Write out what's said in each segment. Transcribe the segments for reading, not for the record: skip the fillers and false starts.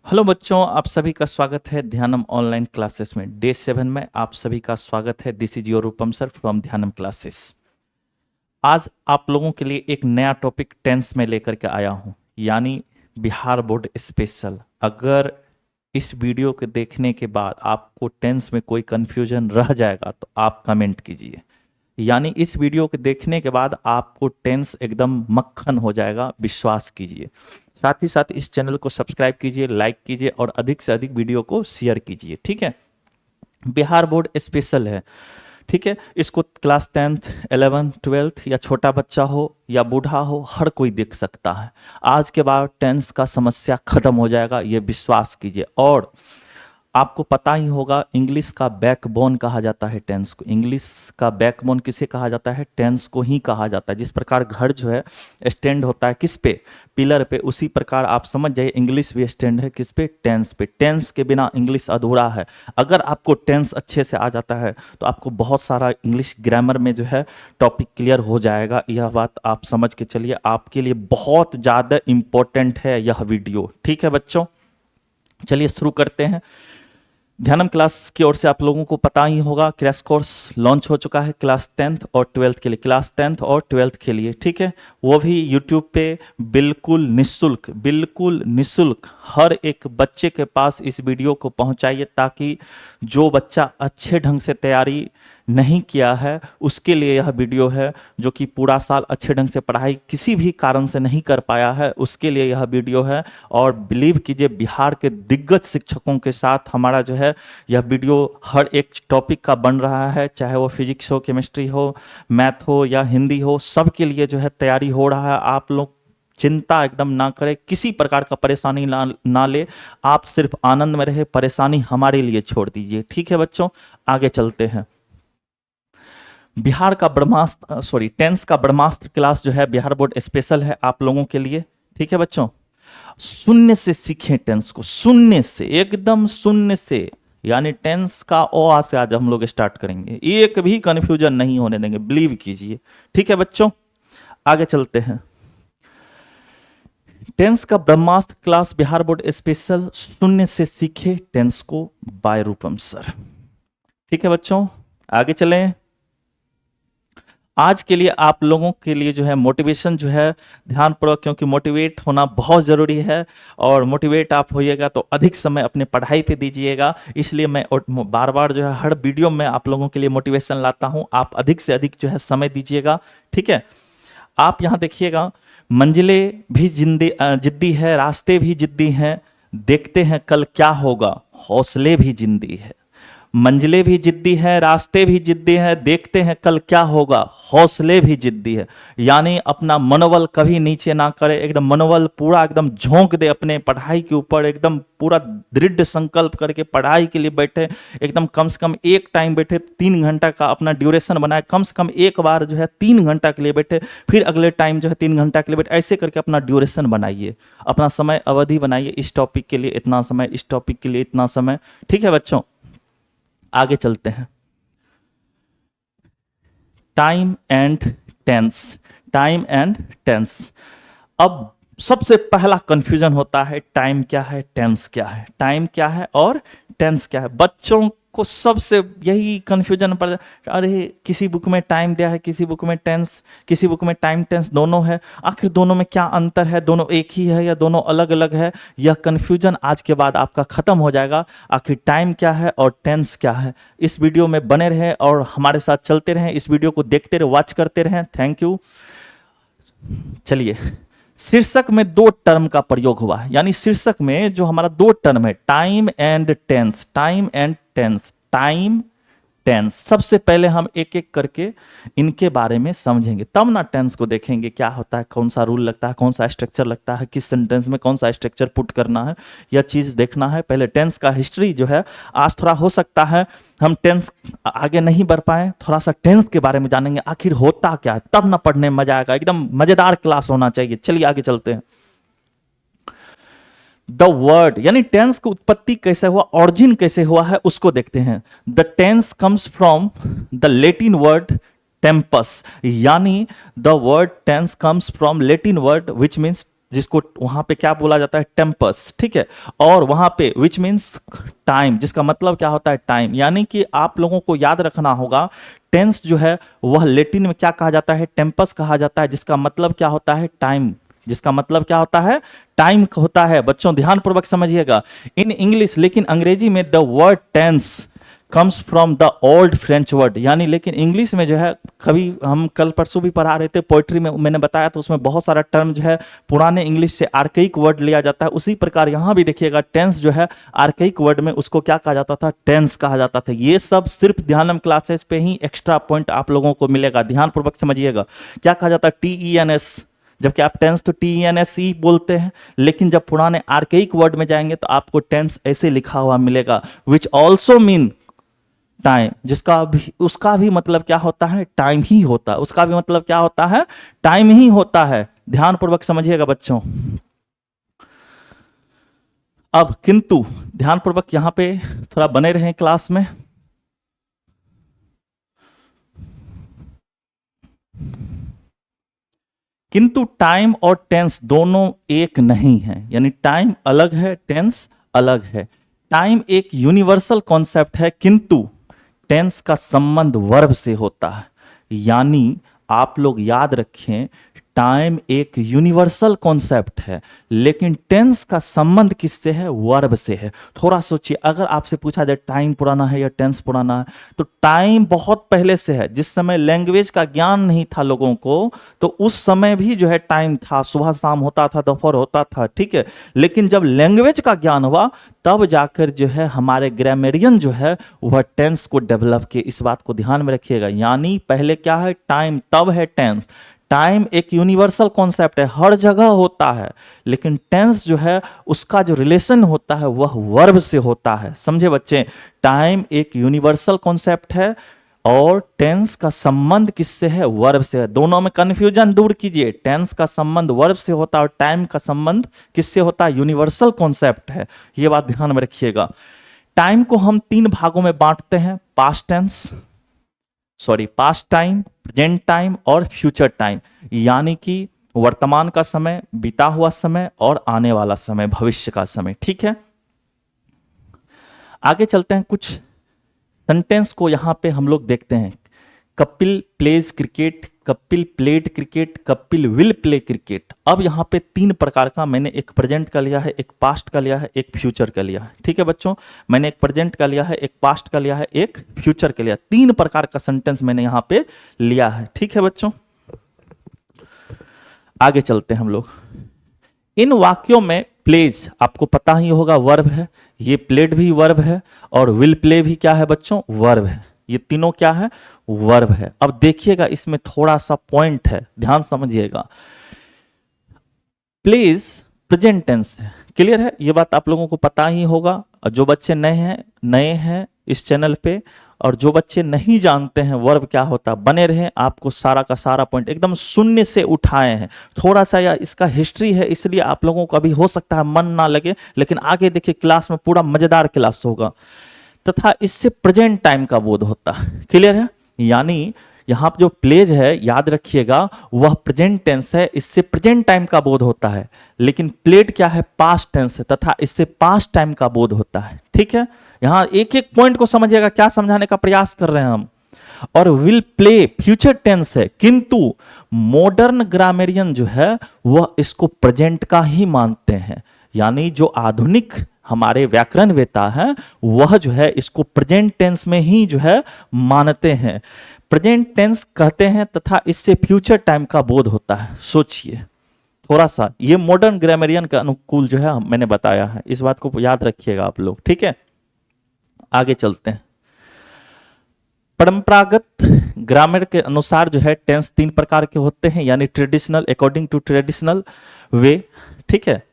Hello बच्चों, आप सभी का स्वागत है ध्यानम ऑनलाइन क्लासेस में। डे 7 में आप सभी का स्वागत है। This is your Rupam sir from Dhyanam classes. आज आप लोगों के लिए एक नया टॉपिक टेंस में लेकर के आया हूं, यानी बिहार बोर्ड स्पेशल। अगर इस वीडियो के देखने के बाद आपको टेंस में कोई कंफ्यूजन रह जाएगा तो आप कमेंट कीजिए। यानी इस वीडियो के देखने के बाद आपको टेंस एकदम मक्खन हो जाएगा, विश्वास कीजिए। साथ ही साथ इस चैनल को सब्सक्राइब कीजिए, लाइक कीजिए और अधिक से अधिक वीडियो को शेयर कीजिए। ठीक है, बिहार बोर्ड स्पेशल है। ठीक है, इसको क्लास 10th 11th 12th या छोटा बच्चा हो या बूढ़ा हो, हर कोई देख सकता है। आज के बाद टेंस का समस्या खत्म हो जाएगा, ये विश्वास कीजिए। और आपको पता ही होगा, इंग्लिश का बैकबोन कहा जाता है टेंस को। इंग्लिश का बैकबोन किसे कहा जाता है? टेंस को ही कहा जाता है। जिस प्रकार घर जो है स्टैंड होता है किस पे? पिलर पे। उसी प्रकार आप समझ जाइए इंग्लिश भी स्टैंड है किस पे? टेंस पे। टेंस के बिना इंग्लिश अधूरा है। अगर आपको टेंस अच्छे से आ जाता है तो आपको बहुत सारा इंग्लिश ग्रामर में जो है टॉपिक क्लियर हो जाएगा। यह बात आप समझ के चलिए, आपके लिए बहुत ज़्यादा इंपॉर्टेंट है यह वीडियो। ठीक है बच्चों, चलिए शुरू करते हैं। ध्यानम क्लास की ओर से आप लोगों को पता ही होगा, क्रैश कोर्स लॉन्च हो चुका है क्लास 10th और 12th के लिए। क्लास 10th और 12th के लिए, ठीक है, वो भी यूट्यूब पे बिल्कुल निःशुल्क, बिल्कुल निःशुल्क। हर एक बच्चे के पास इस वीडियो को पहुंचाइए, ताकि जो बच्चा अच्छे ढंग से तैयारी नहीं किया है उसके लिए यह वीडियो है। जो कि पूरा साल अच्छे ढंग से पढ़ाई किसी भी कारण से नहीं कर पाया है, उसके लिए यह वीडियो है। और बिलीव कीजिए, बिहार के दिग्गज शिक्षकों के साथ हमारा जो है यह वीडियो हर एक टॉपिक का बन रहा है। चाहे वो फिजिक्स हो, केमिस्ट्री हो, मैथ हो या हिंदी हो, सबके लिए जो है तैयारी हो रहा है। आप लोग चिंता एकदम ना करें, किसी प्रकार का परेशानी ना ले। आप सिर्फ आनंद में रहे, परेशानी हमारे लिए छोड़ दीजिए। ठीक है बच्चों, आगे चलते हैं। बिहार का ब्रह्मास्त्र टेंस का ब्रह्मास्त्र क्लास जो है बिहार बोर्ड स्पेशल है आप लोगों के लिए। ठीक है बच्चों, शून्य से सीखें टेंस को, शून्य से, एकदम शून्य से। यानी टेंस का ओ आ से आज हम लोग स्टार्ट करेंगे, एक भी कंफ्यूजन नहीं होने देंगे, बिलीव कीजिए। ठीक है बच्चों, आगे चलते हैं। टेंस का ब्रह्मास्त्र क्लास बिहार बोर्ड स्पेशल, शून्य से सीखे टेंस को, बाय रूपम सर। ठीक है बच्चों, आगे चलें। आज के लिए आप लोगों के लिए जो है मोटिवेशन जो है ध्यानपूर्वक, क्योंकि मोटिवेट होना बहुत ज़रूरी है। और मोटिवेट आप होइएगा तो अधिक समय अपने पढ़ाई पे दीजिएगा। इसलिए मैं बार बार जो है हर वीडियो में आप लोगों के लिए मोटिवेशन लाता हूं। आप अधिक से अधिक जो है समय दीजिएगा। ठीक है, आप यहाँ देखिएगा, मंजिलें भी जिद्दी है, रास्ते भी जिद्दी हैं, देखते हैं कल क्या होगा, हौसले भी जिद्दी है। मंजिलें भी जिद्दी है, रास्ते भी जिद्दी है, देखते हैं कल क्या होगा, हौसले भी जिद्दी है। यानी अपना मनोबल कभी नीचे ना करे, एकदम मनोबल पूरा एकदम झोंक दे अपने पढ़ाई के ऊपर, एकदम पूरा दृढ़ संकल्प करके पढ़ाई के लिए बैठे। एकदम कम से कम एक टाइम बैठे, 3 घंटा का अपना ड्यूरेशन बनाए, कम से कम एक बार जो है 3 घंटा के लिए बैठे, फिर अगले टाइम जो है 3 घंटा के लिए बैठे। ऐसे करके अपना ड्यूरेशन बनाइए, अपना समय अवधि बनाइए। इस टॉपिक के लिए इतना समय, इस टॉपिक के लिए इतना समय। ठीक है बच्चों, आगे चलते हैं। Time and tense, time and tense. अब सबसे पहला कंफ्यूजन होता है, टाइम क्या है, टेंस क्या है। टाइम क्या है और टेंस क्या है। बच्चों को सबसे यही कंफ्यूजन पड़ जाता, अरे किसी बुक में टाइम दिया है, किसी बुक में टेंस, किसी बुक में टाइम टेंस दोनों है, आखिर दोनों में क्या अंतर है, दोनों एक ही है या दोनों अलग अलग है। यह कंफ्यूजन आज के बाद आपका खत्म हो जाएगा। आखिर टाइम क्या है और टेंस क्या है। इस वीडियो में बने रहें और हमारे साथ चलते रहें, इस वीडियो को देखते रहे, वॉच करते रहें। Thank you. चलिए, शीर्षक में 2 टर्म का प्रयोग हुआ है, यानी शीर्षक में जो हमारा 2 टर्म है, time and tense, time and tense, time tense. सबसे पहले हम एक एक करके इनके बारे में समझेंगे, तब ना टेंस को देखेंगे क्या होता है, कौन सा रूल लगता है, कौन सा स्ट्रक्चर लगता है, किस सेंटेंस में कौन सा स्ट्रक्चर पुट करना है, यह चीज़ देखना है। पहले टेंस का हिस्ट्री जो है, आज थोड़ा हो सकता है हम टेंस आगे नहीं बढ़ पाए, थोड़ा सा टेंस के बारे में जानेंगे, आखिर होता क्या है, तब ना पढ़ने में मजा आएगा। एकदम मजेदार क्लास होना चाहिए। चलिए आगे चलते हैं। द वर्ड, यानी टेंस की उत्पत्ति कैसे हुआ, ऑरिजिन कैसे हुआ है, उसको देखते हैं। The tense comes from the Latin word tempus, यानी the word tense comes from Latin word which means जिसको वहां पे क्या बोला जाता है, टेम्पस, ठीक है। और वहां पे विच मीन्स टाइम, जिसका मतलब क्या होता है, टाइम। यानी कि आप लोगों को याद रखना होगा टेंस जो है वह लेटिन में क्या कहा जाता है, टेम्पस कहा जाता है, जिसका मतलब क्या होता है, टाइम। जिसका मतलब क्या होता है, टाइम होता है। बच्चों ध्यान पूर्वक समझिएगा। इन इंग्लिश, लेकिन अंग्रेजी में the word tense comes from the old French word, यानी लेकिन इंग्लिश में जो है, कभी हम कल परसों भी पढ़ा रहे थे पोइट्री में, मैंने बताया तो उसमें बहुत सारा टर्म जो है पुराने इंग्लिश से आर्केइक वर्ड लिया जाता है। उसी प्रकार यहाँ भी देखिएगा टेंस जो है आर्केइक वर्ड में उसको क्या कहा जाता था, टेंस कहा जाता था। ये सब सिर्फ ध्यानम क्लासेस पे ही एक्स्ट्रा पॉइंट आप लोगों को मिलेगा, ध्यान पूर्वक समझिएगा। क्या कहा जाता है, TENS, जबकि आप टेंस तो TENS ही बोलते हैं, लेकिन जब पुराने आर्केइक वर्ड में जाएंगे तो आपको टेंस ऐसे लिखा हुआ मिलेगा, विच ऑल्सो मीन टाइम, जिसका भी उसका भी मतलब क्या होता है, टाइम ही होता है। उसका भी मतलब क्या होता है, टाइम ही होता है। ध्यान पूर्वक समझिएगा बच्चों। अब किंतु ध्यान पूर्वक यहां पे थोड़ा बने रहें क्लास में। किंतु टाइम और टेंस दोनों एक नहीं है, यानी टाइम अलग है, टेंस अलग है। टाइम एक यूनिवर्सल कॉन्सेप्ट है, किंतु टेंस का संबंध वर्ब से होता है। यानी आप लोग याद रखें, टाइम एक यूनिवर्सल कॉन्सेप्ट है, लेकिन टेंस का संबंध किससे है, वर्ब से है। थोड़ा सोचिए, अगर आपसे पूछा जाए टाइम पुराना है या टेंस पुराना है, तो टाइम बहुत पहले से है। जिस समय लैंग्वेज का ज्ञान नहीं था लोगों को, तो उस समय भी जो है टाइम था, सुबह शाम होता था, दोपहर होता था, ठीक है। लेकिन जब लैंग्वेज का ज्ञान हुआ, तब जाकर जो है हमारे ग्रामेरियन जो है वह टेंस को डेवलप किए। इस बात को ध्यान में रखिएगा। यानी पहले क्या है, टाइम, तब है टेंस। टाइम एक यूनिवर्सल कॉन्सेप्ट है, हर जगह होता है, लेकिन टेंस जो है उसका जो रिलेशन होता है वह वर्ब से होता है। समझे बच्चे, टाइम एक यूनिवर्सल कॉन्सेप्ट है और टेंस का संबंध किससे है, वर्ब से है। दोनों में कंफ्यूजन दूर कीजिए, टेंस का संबंध वर्ब से होता है और टाइम का संबंध किससे होता है, यूनिवर्सल कॉन्सेप्ट है। यह बात ध्यान में रखिएगा। टाइम को हम 3 भागों में बांटते हैं, पास्ट टाइम, प्रेजेंट टाइम और फ्यूचर टाइम। यानी कि वर्तमान का समय, बीता हुआ समय और आने वाला समय, भविष्य का समय, ठीक है। आगे चलते हैं, कुछ सेंटेंस को यहां पे हम लोग देखते हैं। Kapil pledge cricket, Kapil played cricket, Kapil will play cricket. अब यहाँ पे 3 प्रकार का, मैंने एक प्रेजेंट का लिया है, एक पास्ट का लिया है, एक फ्यूचर का लिया है, ठीक है बच्चों। मैंने एक प्रेजेंट का लिया है, एक पास्ट का लिया है, एक फ्यूचर का लिया। 3 प्रकार का सेंटेंस मैंने यहाँ पे लिया है, ठीक है बच्चों। आगे चलते हैं हम लोग। इन वाक्यों में प्लेज आपको पता ही होगा वर्ब है, ये प्लेड भी वर्ब है और विल प्ले भी क्या है बच्चों, वर्ब है। ये तीनों क्या है, वर्ब है। अब देखिएगा इसमें थोड़ा सा पॉइंट है, ध्यान समझिएगा। प्लीज प्रेजेंट टेंस है, क्लियर है, ये बात आप लोगों को पता ही होगा। जो बच्चे नए हैं इस चैनल पे, और जो बच्चे नहीं जानते हैं वर्ब क्या होता, बने रहे, आपको सारा का सारा पॉइंट एकदम शून्य से उठाए हैं। थोड़ा सा या इसका हिस्ट्री है, इसलिए आप लोगों को अभी हो सकता है मन ना लगे, लेकिन आगे देखिए क्लास में पूरा मजेदार क्लास होगा। तथा इससे प्रेजेंट टाइम का बोध होता है, क्लियर है। यानी यहां जो प्लेज है, याद रखिएगा, वह प्रेजेंट टेंस है, इससे प्रेजेंट टाइम का बोध होता है। लेकिन प्लेड क्या है, पास्ट टेंस है, तथा इससे पास्ट टाइम का बोध होता है, ठीक है। यहां एक एक पॉइंट को समझिएगा, क्या समझाने का प्रयास कर रहे हैं हम। और विल प्ले फ्यूचर टेंस है, किंतु मॉडर्न ग्रामेरियन जो है वह इसको प्रेजेंट का ही मानते हैं। यानी जो आधुनिक हमारे व्याकरणवेत्ता हैं वह जो है इसको प्रेजेंट टेंस में ही जो है मानते हैं, प्रेजेंट टेंस कहते हैं, तथा इससे फ्यूचर टाइम का बोध होता है। सोचिए थोड़ा सा, ये मॉडर्न ग्रामेरियन के अनुकूल जो है मैंने बताया है, इस बात को याद रखिएगा आप लोग, ठीक है। आगे चलते हैं। परंपरागत ग्रामर के अनुसार जो है टेंस 3 प्रकार के होते हैं, यानी traditional, according to traditional way, ठीक है।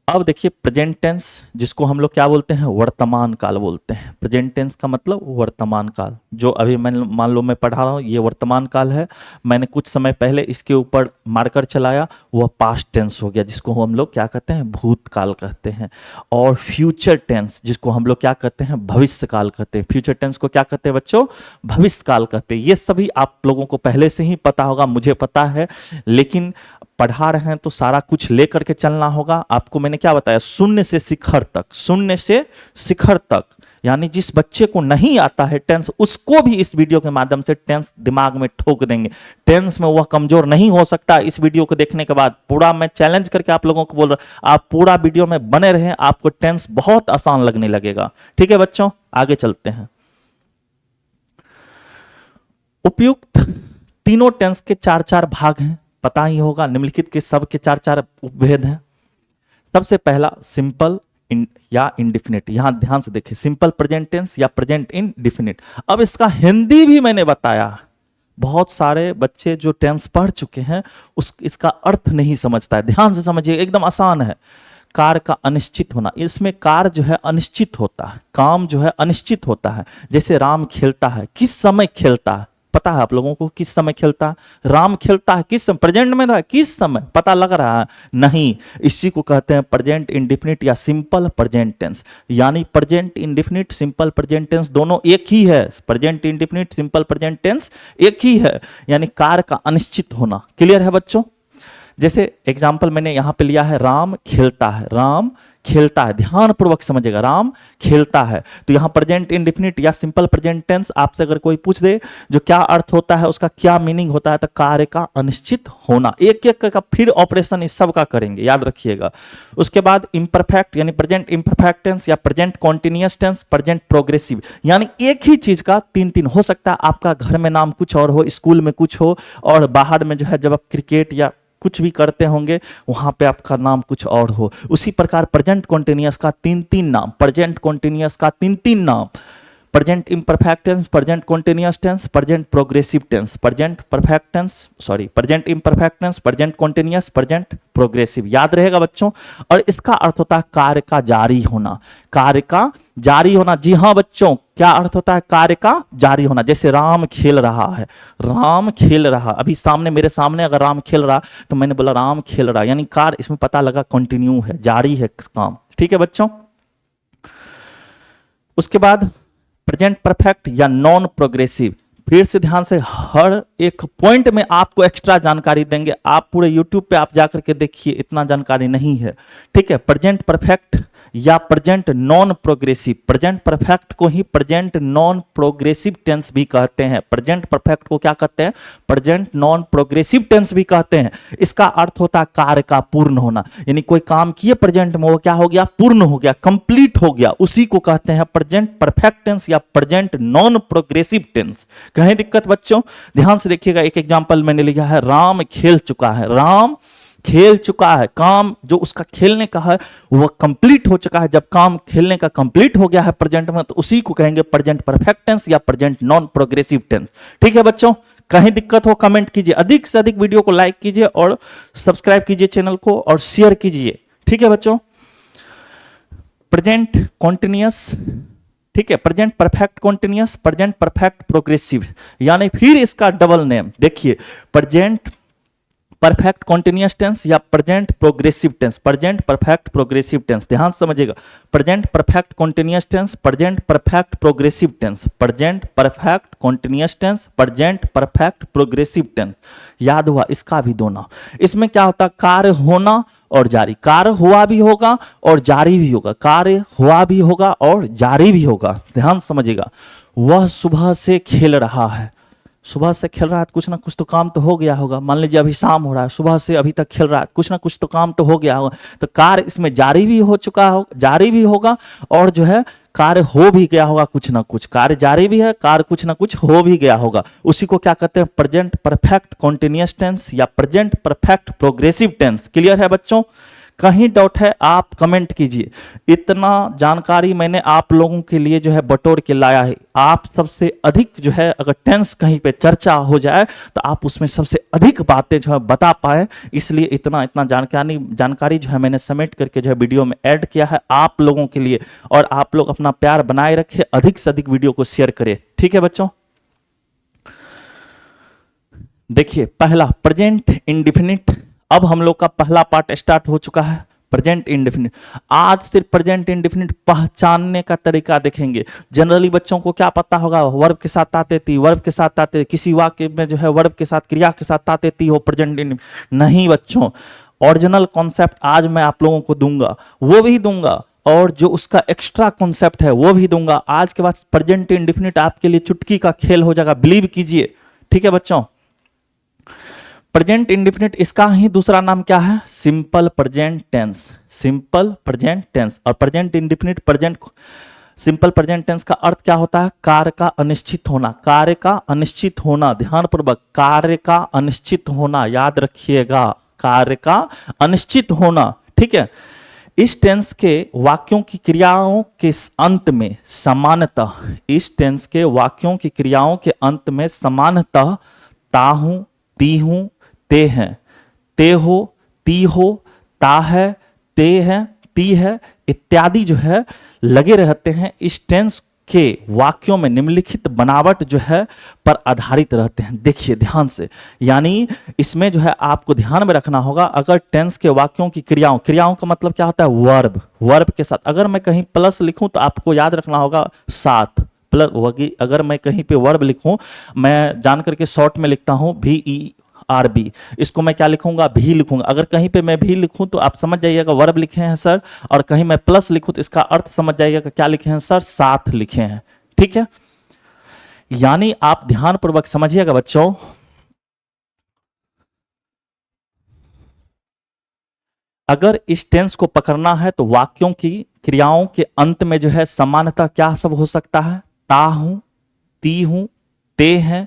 अब देखिए प्रेजेंट टेंस, जिसको हम लोग क्या बोलते हैं, वर्तमान काल बोलते हैं। प्रेजेंट टेंस का मतलब वर्तमान काल। जो अभी मैं मान लो मैं पढ़ा रहा हूँ, ये वर्तमान काल है। मैंने कुछ समय पहले इसके ऊपर मार्कर चलाया, वह पास्ट टेंस हो गया, जिसको हम लोग क्या कहते हैं, भूतकाल कहते हैं। और फ्यूचर टेंस, जिसको हम लोग क्या कहते हैं, भविष्य काल कहते हैं। फ्यूचर टेंस को क्या कहते हैं बच्चों, भविष्य काल कहते हैं। ये सभी आप लोगों को पहले से ही पता होगा, मुझे पता है, लेकिन पढ़ा रहे हैं तो सारा कुछ लेकर के चलना होगा। आपको मैंने क्या बताया, शून्य से शिखर तक, शून्य से शिखर तक, यानी जिस बच्चे को नहीं आता है टेंस, उसको भी इस वीडियो के माध्यम से टेंस दिमाग में ठोक देंगे। टेंस में वह कमजोर नहीं हो सकता। इस वीडियो को देखने के बाद पूरा मैं चैलेंज करके आप लोगों को बोल रहा हूं, आप पूरा वीडियो में बने रहें, आपको टेंस बहुत आसान लगने लगेगा। ठीक है बच्चों, आगे चलते हैं। उपयुक्त तीनों टेंस के 4-4 भाग हैं, पता ही होगा। निम्नलिखित के सब के 4-4 उपभेद हैं। सबसे पहला सिंपल या इंडिफिनिट। यहां ध्यान से देखिए, सिंपल प्रेजेंट टेंस या प्रेजेंट इंडिफिनिट। अब इसका हिंदी भी मैंने बताया। बहुत सारे बच्चे जो टेंस पढ़ चुके हैं इसका अर्थ नहीं समझता है। ध्यान से समझिए, एकदम आसान है। कार्य का अनिश्चित होना, इसमें कार्य जो है अनिश्चित होता है, काम जो है अनिश्चित होता है। जैसे राम खेलता है, किस समय खेलता है पता है आप लोगों को, किस समय खेलता है राम, खेलता है किस समय, प्रेजेंट में रहा, किस समय पता लग रहा है नहीं। इसी को कहते हैं प्रेजेंट इंडिफिनिट या सिंपल प्रेजेंट टेंस। यानी present indefinite, simple present tense दोनों एक ही है। Present indefinite, simple present tense एक ही है, यानी कार्य का अनिश्चित होना। क्लियर है बच्चों। जैसे एग्जाम्पल मैंने यहां पे लिया है, राम खेलता है, राम खेलता है, ध्यान पूर्वक समझिएगा, राम खेलता है। तो यहां प्रेजेंट इंडिफिनिट या सिंपल प्रेजेंट टेंस आपसे अगर कोई पूछ दे जो क्या अर्थ होता है, उसका क्या मीनिंग होता है, तो कार्य का अनिश्चित होना। एक एक का फिर ऑपरेशन इस सब का करेंगे, याद रखिएगा। उसके बाद इम्परफेक्ट यानी प्रेजेंट इम्परफेक्ट टेंस या present continuous tense, present progressive, यानी एक ही चीज का 3-3 हो सकता है। आपका घर में नाम कुछ और हो, स्कूल में कुछ हो, और बाहर में जो है जब आप क्रिकेट या कुछ भी करते होंगे वहां पे आपका नाम कुछ और हो। उसी प्रकार प्रेजेंट कॉन्टिन्यूअस का 3-3 नाम, प्रेजेंट कॉन्टिन्यूअस का 3-3 नाम, present imperfect tense, present continuous tense, present progressive tense, present perfect tense, sorry present imperfect tense, present continuous, present progressive. याद रहेगा बच्चों। और इसका अर्थ होता है कार्य का जारी होना, कार्य का जारी होना। जी हाँ बच्चों, क्या अर्थ होता है कार्य का जारी होना। जैसे राम खेल रहा है, राम खेल रहा, अभी सामने मेरे सामने अगर राम खेल रहा तो मैंने बोला राम खेल रहा, यानी कार्य इसमें पता लगा कंटिन्यू है, जारी है काम। ठीक है बच्चों। उसके बाद प्रेजेंट परफेक्ट या नॉन प्रोग्रेसिव। फिर से ध्यान से, हर एक पॉइंट में आपको एक्स्ट्रा जानकारी देंगे। आप पूरे यूट्यूब पे आप जाकर के देखिए, इतना जानकारी नहीं है। ठीक है। प्रेजेंट परफेक्ट या present non progressive, present perfect को ही प्रेजेंट नॉन प्रोग्रेसिव टेंस भी कहते हैं। प्रेजेंट परफेक्ट को क्या कहते हैं, प्रेजेंट नॉन प्रोग्रेसिव टेंस भी कहते हैं। इसका अर्थ होता है कार्य का पूर्ण होना, यानी कोई काम किए प्रेजेंट में, वो क्या हो गया, पूर्ण हो गया, कंप्लीट हो गया, उसी को कहते हैं प्रेजेंट परफेक्ट टेंस या प्रेजेंट नॉन प्रोग्रेसिव टेंस। कहीं दिक्कत बच्चों, ध्यान से देखिएगा। एक एग्जांपल मैंने लिखा है, राम खेल चुका है, राम खेल चुका है, काम जो उसका खेलने का है वह कंप्लीट हो चुका है। जब काम खेलने का कंप्लीट हो गया है प्रेजेंट में, तो उसी को कहेंगे प्रेजेंट परफेक्ट टेंस या प्रेजेंट नॉन प्रोग्रेसिव टेंस। ठीक है बच्चों। कहीं दिक्कत हो कमेंट कीजिए, अधिक से अधिक वीडियो को लाइक कीजिए और सब्सक्राइब कीजिए चैनल को और शेयर कीजिए। ठीक है बच्चों। प्रेजेंट कॉन्टिन्यूअस, ठीक है, present perfect continuous, present perfect progressive, यानी फिर इसका डबल नेम देखिए, प्रेजेंट परफेक्ट कॉन्टिन्यूअस टेंस या present progressive tense, present perfect progressive tense. ध्यान समझिएगा, present perfect continuous tense, present perfect progressive tense, present perfect continuous tense, present perfect progressive tense. याद हुआ, इसका भी दो नाम। इसमें क्या होता है, कार्य होना और जारी, कार्य हुआ भी होगा और जारी भी होगा, कार्य हुआ भी होगा और जारी भी होगा। ध्यान समझिएगा। वह सुबह से खेल रहा है, सुबह से खेल रहा है, कुछ ना कुछ तो काम तो हो गया होगा। मान लीजिए अभी शाम हो रहा है, सुबह से अभी तक खेल रहा है, कुछ ना कुछ तो काम तो हो गया होगा। तो कार्य इसमें जारी भी हो चुका हो, जारी भी होगा और जो है कार्य हो भी गया होगा, कुछ ना कुछ कार्य जारी भी है, कार्य कुछ ना कुछ हो भी गया होगा। उसी को क्या कहते हैं, प्रेजेंट परफेक्ट कॉन्टिन्यूअस टेंस या present perfect progressive tense. Clear है बच्चों। कहीं डाउट है आप कमेंट कीजिए। इतना जानकारी मैंने आप लोगों के लिए जो है बटोर के लाया है। आप सबसे अधिक जो है अगर टेंस कहीं पे चर्चा हो जाए तो आप उसमें सबसे अधिक बातें जो है बता पाए, इसलिए इतना इतना जानकारी जो है मैंने समेट करके जो है वीडियो में ऐड किया है आप लोगों के लिए। और आप लोग अपना प्यार बनाए रखें, अधिक से अधिक वीडियो को शेयर करें, ठीक है बच्चों। देखिए पहला प्रेजेंट इंडेफिनिट, अब हम लोग का पहला पार्ट स्टार्ट हो चुका है। प्रेजेंट इंडेफिनिट, आज सिर्फ प्रेजेंट इंडेफिनिट पहचानने का तरीका देखेंगे। जनरली बच्चों को क्या पता होगा, वर्ब के साथ आते थी, वर्ब के साथ आते, किसी वाक्य में जो है वर्ब के साथ क्रिया के साथ आते थी हो प्रेजेंट इंडेफिनिट। नहीं बच्चों, ओरिजिनल कॉन्सेप्ट आज मैं आप लोगों को दूंगा, वो भी दूंगा, और जो उसका एक्स्ट्रा कॉन्सेप्ट है वो भी दूंगा। आज के बाद प्रेजेंट इंडेफिनिट आपके लिए चुटकी का खेल हो जाएगा, बिलीव कीजिए, ठीक है बच्चों। प्रेजेंट इंडेफिनिट, इसका ही दूसरा नाम क्या है, simple present tense. Simple present tense और present indefinite, present simple present tense का अर्थ क्या होता है, कार्य का अनिश्चित होना। कार्य का अनिश्चित होना, ध्यानपूर्वक, कार्य का अनिश्चित होना, याद रखिएगा, कार्य का अनिश्चित होना, ठीक है। इस टेंस के वाक्यों की क्रियाओं के अंत में सामान्यतः, इस टेंस के वाक्यों की क्रियाओं के अंत में सामान्यतः ता हूं, ती हूं, ते हैं, ते हो, ती हो, ता है, ते है, ती है इत्यादि जो है लगे रहते हैं। इस टेंस के वाक्यों में निम्नलिखित बनावट जो है पर आधारित रहते हैं। देखिए ध्यान से, यानी इसमें जो है आपको ध्यान में रखना होगा, अगर टेंस के वाक्यों की क्रियाओं का मतलब क्या होता है, वर्ब, वर्ब के साथ अगर मैं कहीं प्लस लिखूं तो आपको याद रखना होगा साथ प्लस। अगर मैं कहीं पे वर्ब लिखूं, मैं जान करके शॉर्ट में लिखता हूं VERB, इसको मैं क्या लिखूंगा, भी लिखूंगा। अगर कहीं पे मैं भी लिखूं तो आप समझ जाइएगा वर्ब लिखे हैं सर, और कहीं मैं प्लस लिखूं तो इसका अर्थ समझ जाइएगा क्या लिखे हैं सर, साथ लिखे हैं, ठीक है। यानी आप ध्यानपूर्वक समझिएगा बच्चों, अगर इस टेंस को पकड़ना है तो वाक्यों की क्रियाओं के अंत में जो है सामान्यतः क्या सब हो सकता है, ता हूं, ती हूं, ते हैं,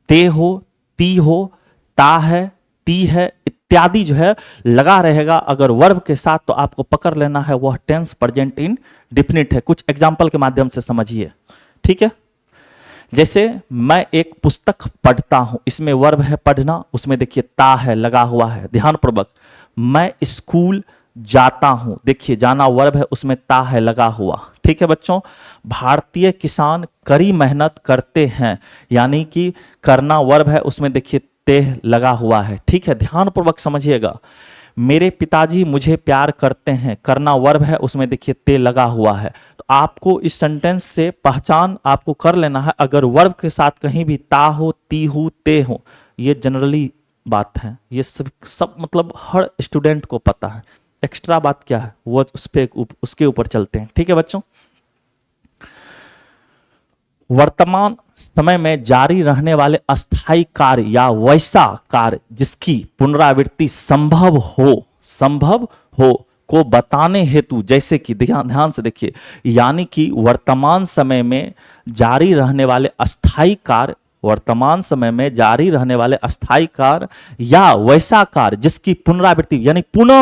ते हो, ती हो, ता है, ती है इत्यादि जो है लगा रहेगा। अगर वर्ब के साथ तो आपको पकड़ लेना है वह टेंस प्रेजेंट इंडेफिनिट है। कुछ एग्जांपल के माध्यम से समझिए, ठीक है। जैसे मैं एक पुस्तक पढ़ता हूं, इसमें वर्ब है पढ़ना, उसमें देखिए ता है लगा हुआ है, ध्यानपूर्वक। मैं स्कूल जाता हूं, देखिए जाना वर्ब है, उसमें ता है लगा हुआ, ठीक है बच्चों। भारतीय किसान कड़ी मेहनत करते हैं, यानी कि करना वर्ब है, उसमें देखिए ते लगा हुआ है, ठीक है। ध्यानपूर्वक समझिएगा। मेरे पिताजी मुझे प्यार करते हैं, करना वर्ब है, उसमें देखिए ते लगा हुआ है। तो आपको इस सेंटेंस से पहचान आपको कर लेना है, अगर वर्ब के साथ कहीं भी ता हो, ती हो, ते हो, ये जनरली बात है, ये सब मतलब हर स्टूडेंट को पता है। एक्स्ट्रा बात क्या है वो उसके ऊपर चलते हैं, ठीक है बच्चों। वर्तमान समय में जारी रहने वाले अस्थायी कार्य या वैसा कार्य जिसकी पुनरावृत्ति संभव हो को बताने हेतु, जैसे कि ध्यान से देखिए, यानी कि वर्तमान समय में जारी रहने वाले अस्थायी कार्य, वर्तमान समय में जारी रहने वाले अस्थायी कार्य या वैसा कार्य जिसकी पुनरावृत्ति यानी पुनः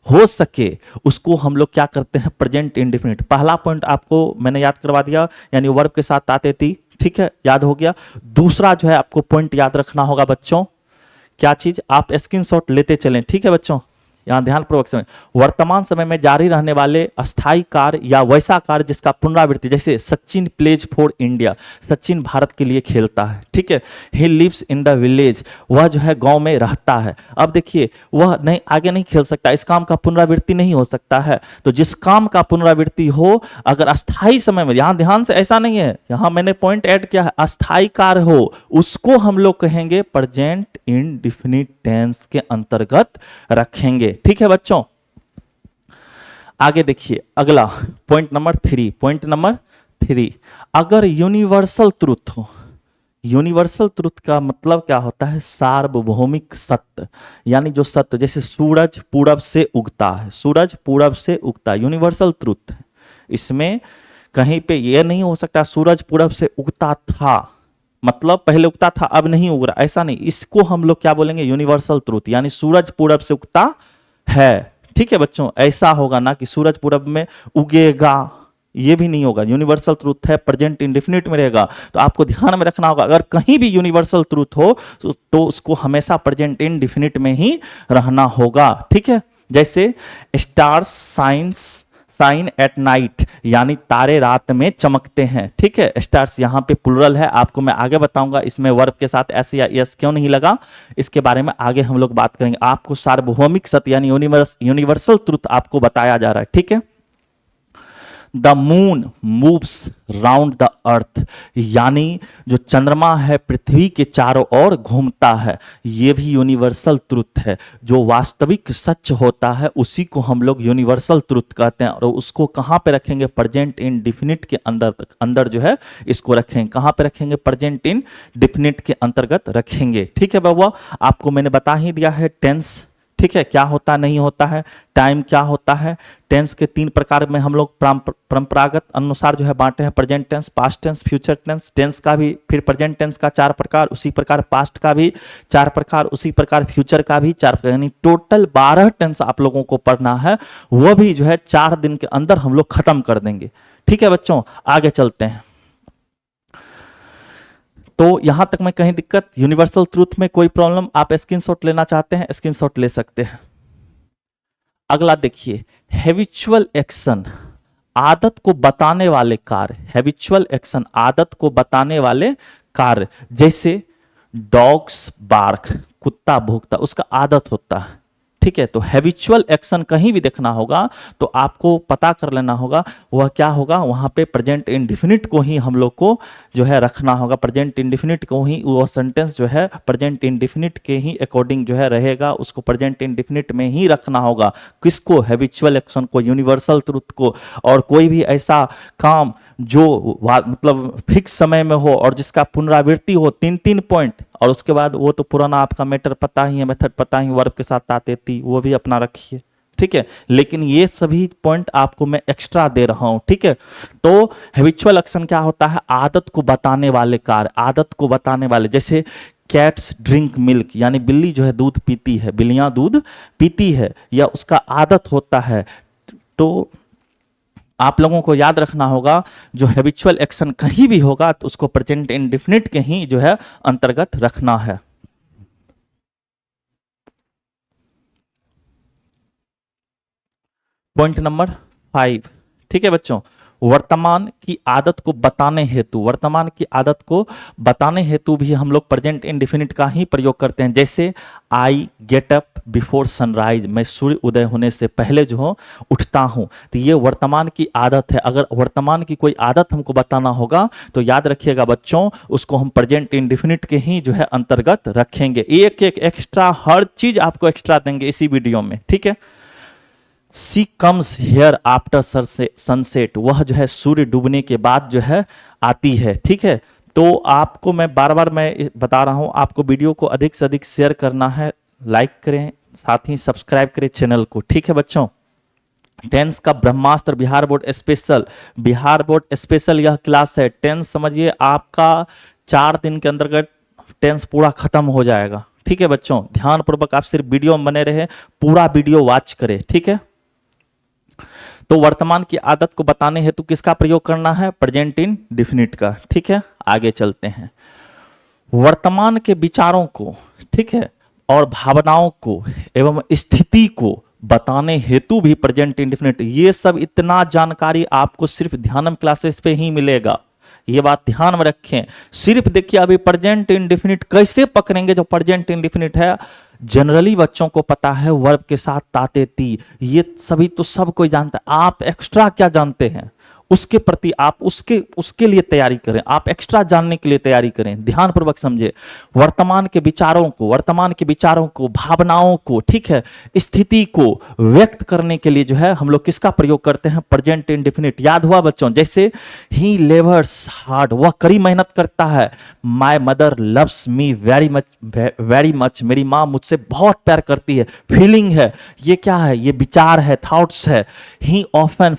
हो सके उसको हम लोग क्या करते हैं, प्रेजेंट इंडेफिनिट। पहला पॉइंट आपको मैंने याद करवा दिया, यानी वर्ब के साथ आते थी, ठीक है, याद हो गया। दूसरा जो है आपको पॉइंट याद रखना होगा बच्चों, क्या चीज, आप स्क्रीनशॉट लेते चलें, ठीक है बच्चों। यहां ध्यानपूर्वक समय, वर्तमान समय में जारी रहने वाले अस्थायी कार्य या वैसा कार्य जिसका पुनरावृत्ति, जैसे Sachin plays for India, Sachin Bharat के लिए खेलता है, ठीक है। He lives in the village, वह जो है गांव में रहता है। अब देखिए वह नहीं आगे नहीं खेल सकता, इस काम का पुनरावृत्ति नहीं हो सकता है। तो जिस काम का पुनरावृत्ति हो, अगर अस्थायी समय में, यहां ध्यान से ऐसा नहीं है, यहां मैंने पॉइंट ऐड किया है, अस्थायी कार्य हो उसको हम लोग कहेंगे प्रेजेंट इंडेफिनिट टेंस के अंतर्गत रखेंगे, ठीक है बच्चों। आगे देखिए अगला पॉइंट नंबर 3, अगर यूनिवर्सल ट्रुथ हो, यूनिवर्सल ट्रुथ का मतलब क्या होता है, सार्वभौमिक सत्य, यानी जो सत्य, जैसे सूरज पूरब से उगता है, सूरज पूरब से उगता, यूनिवर्सल ट्रुथ है। इसमें कहीं पे यह नहीं हो सकता सूरज पूरब से उगता था, मतलब पहले उगता था अब नहीं उग रहा, ऐसा नहीं, इसको हम लोग क्या बोलेंगे, यूनिवर्सल ट्रूथ, यानी सूरज पूरब से उगता है। ठीक है बच्चों, ऐसा होगा ना कि सूरज पूरब में उगेगा, ये भी नहीं होगा। यूनिवर्सल ट्रूथ है, प्रेजेंट इंडेफिनिट में रहेगा। तो आपको ध्यान में रखना होगा, अगर कहीं भी यूनिवर्सल ट्रूथ हो तो उसको हमेशा प्रेजेंट इंडेफिनिट में ही रहना होगा। ठीक है, जैसे स्टार्स साइन एट नाइट, यानी तारे रात में चमकते हैं। ठीक है, स्टार्स यहाँ पे प्लुरल है, आपको मैं आगे बताऊंगा इसमें वर्ब के साथ एस या एस क्यों नहीं लगा, इसके बारे में आगे हम लोग बात करेंगे। आपको सार्वभौमिक सत्य यानी यूनिवर्सल ट्रुथ आपको बताया जा रहा है। ठीक है, the moon moves round the earth, यानी जो चंद्रमा है पृथ्वी के चारों ओर घूमता है, ये भी यूनिवर्सल ट्रुथ है। जो वास्तविक सच होता है उसी को हम लोग यूनिवर्सल ट्रुथ कहते हैं। और उसको कहाँ पे रखेंगे, प्रेजेंट इंडेफिनिट के अंदर जो है इसको रखेंगे। कहाँ पे रखेंगे, प्रेजेंट इंडेफिनिट के अंतर्गत रखेंगे। ठीक है बाबा, आपको मैंने बता ही दिया है टेंस, ठीक है, क्या होता नहीं होता है, टाइम क्या होता है। टेंस के 3 प्रकार में हम लोग परंपरागत अनुसार जो है बांटे हैं, present tense, past tense, future tense. Tense का भी फिर प्रेजेंट टेंस का 4 प्रकार, उसी प्रकार पास्ट का भी 4 प्रकार, उसी प्रकार फ्यूचर का भी 4 प्रकार, यानी टोटल 12 टेंस आप लोगों को पढ़ना है। वो भी जो है 4 दिन के अंदर हम लोग खत्म कर देंगे। ठीक है बच्चों, आगे चलते हैं। तो यहां तक में कहीं दिक्कत, यूनिवर्सल ट्रूथ में कोई प्रॉब्लम, आप स्क्रीनशॉट लेना चाहते हैं स्क्रीनशॉट ले सकते हैं। अगला देखिए, हैबिचुअल एक्शन, आदत को बताने वाले कार्य। हैबिचुअल एक्शन, आदत को बताने वाले कार्य, जैसे डॉग्स बार्क, कुत्ता भौंकता, उसका आदत होता है। ठीक है, तो हैबिचुअल एक्शन कहीं भी देखना होगा तो आपको पता कर लेना होगा वह क्या होगा, वहां पे प्रेजेंट इंडेफिनिट को ही हम लोग को जो है रखना होगा। प्रेजेंट इंडेफिनिट को ही, वो सेंटेंस जो है प्रेजेंट इंडेफिनिट के ही अकॉर्डिंग जो है रहेगा, उसको प्रेजेंट इंडेफिनिट में ही रखना होगा। किसको, हैबिचुअल एक्शन को, यूनिवर्सल ट्रुथ को। और कोई भी ऐसा काम जो मतलब फिक्स समय में हो और जिसका पुनरावृत्ति हो, 3-3 पॉइंट, और उसके बाद वो तो पुराना आपका मैटर पता ही है, मेथड पता ही, वर्ब के साथ आते थी, वो भी अपना रखिए। ठीक है, लेकिन ये सभी पॉइंट आपको मैं एक्स्ट्रा दे रहा हूं। ठीक है, तो हैबिचुअल एक्शन क्या होता है, आदत को बताने वाले कार्य, आदत को बताने वाले, जैसे कैट्स ड्रिंक मिल्क, यानी बिल्ली जो है दूध पीती है, बिल्लियां दूध पीती है, या उसका आदत होता है। तो आप लोगों को याद रखना होगा, जो हैबिचुअल एक्शन कहीं भी होगा तो उसको प्रेजेंट इंडेफिनिट के ही जो है अंतर्गत रखना है। पॉइंट नंबर 5, ठीक है बच्चों, वर्तमान की आदत को बताने हेतु, वर्तमान की आदत को बताने हेतु भी हम लोग प्रेजेंट इंडेफिनिट का ही प्रयोग करते हैं। जैसे I get up before sunrise, मैं सूर्य उदय होने से पहले जो हो उठता हूं। तो ये वर्तमान की आदत है। अगर वर्तमान की कोई आदत हमको बताना होगा तो याद रखिएगा बच्चों, उसको हम प्रेजेंट इंडेफिनिट के ही जो है अंतर्गत रखेंगे। एक एक एक्स्ट्रा, हर चीज आपको एक्स्ट्रा देंगे इसी वीडियो में। ठीक है, सी कम्स हेयर आफ्टर सनसेट, वह जो है सूर्य डूबने के बाद जो है आती है। ठीक है, तो आपको मैं बार बार मैं बता रहा हूं, आपको वीडियो को अधिक से अधिक शेयर करना है, लाइक करें, साथ ही सब्सक्राइब करें चैनल को। ठीक है बच्चों, टेंस का ब्रह्मास्त्र Bihar board special, Bihar board special यह क्लास है। टेंस समझिए आपका 4 दिन के अंतर्गत टेंस पूरा खत्म हो जाएगा। ठीक है बच्चों, ध्यान पूर्वक आप सिर्फ वीडियो में बने रहे, पूरा वीडियो वॉच करें। ठीक है, तो वर्तमान की आदत को बताने हेतु किसका प्रयोग करना है, प्रेजेंट इंडेफिनिट का। ठीक है, आगे चलते हैं। वर्तमान के विचारों को, ठीक है, और भावनाओं को एवं स्थिति को बताने हेतु भी प्रेजेंट इंडेफिनिट। ये सब इतना जानकारी आपको सिर्फ ध्यानम क्लासेस पे ही मिलेगा, ये बात ध्यान में रखें। सिर्फ देखिए अभी प्रेजेंट इंडेफिनिट कैसे पकड़ेंगे, जो प्रेजेंट इंडेफिनिट है जनरली बच्चों को पता है, वर्ब के साथ ताते ती, ये सभी तो सब कोई जानता है। आप एक्स्ट्रा क्या जानते हैं उसके प्रति आप उसके लिए तैयारी करें, आप एक्स्ट्रा जानने के लिए तैयारी करें। ध्यानपूर्वक समझे, वर्तमान के विचारों को, भावनाओं को, ठीक है, स्थिति को व्यक्त करने के लिए जो है हम लोग किसका प्रयोग करते हैं, प्रेजेंट इंडेफिनिट। याद हुआ बच्चों, जैसे ही लेबर्स हार्ड, वह कड़ी मेहनत करता है। My mother loves me very much, मेरी माँ मुझसे बहुत प्यार करती है। फीलिंग है, ये क्या है, ये विचार है, थॉट्स है। ही ऑफन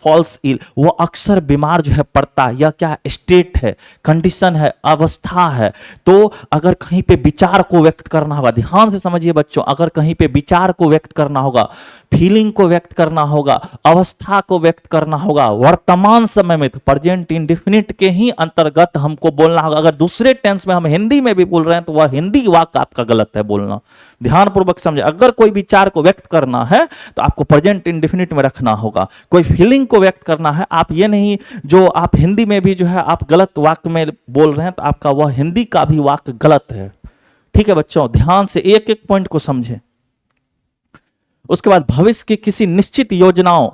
फॉल्स इल, वो अक्सर बीमार जो है पड़ता है। यह क्या स्टेट है, कंडीशन है, अवस्था है। तो अगर कहीं पे विचार को व्यक्त करना होगा, ध्यान से समझिए बच्चों, अगर कहीं पे विचार को व्यक्त करना होगा, फीलिंग को व्यक्त करना होगा, अवस्था को व्यक्त करना होगा वर्तमान समय में, तो प्रेजेंट इंडेफिनिट के ही अंतर्गत हमको बोलना होगा। अगर दूसरे टेंस में हम हिंदी में भी बोल रहे हैं तो वह हिंदी वाक्य आपका गलत है बोलना। ध्यानपूर्वक समझे, अगर कोई विचार को व्यक्त करना है तो आपको प्रेजेंट इंडेफिनिट में रखना होगा। कोई फीलिंग को व्यक्त करना है, आप ये नहीं जो आप हिंदी में भी जो है आप गलत वाक्य में बोल रहे हैं तो आपका वह हिंदी का भी वाक्य गलत है। ठीक है बच्चों, ध्यान से एक एक पॉइंट को समझें। उसके बाद भविष्य की किसी निश्चित योजनाओं,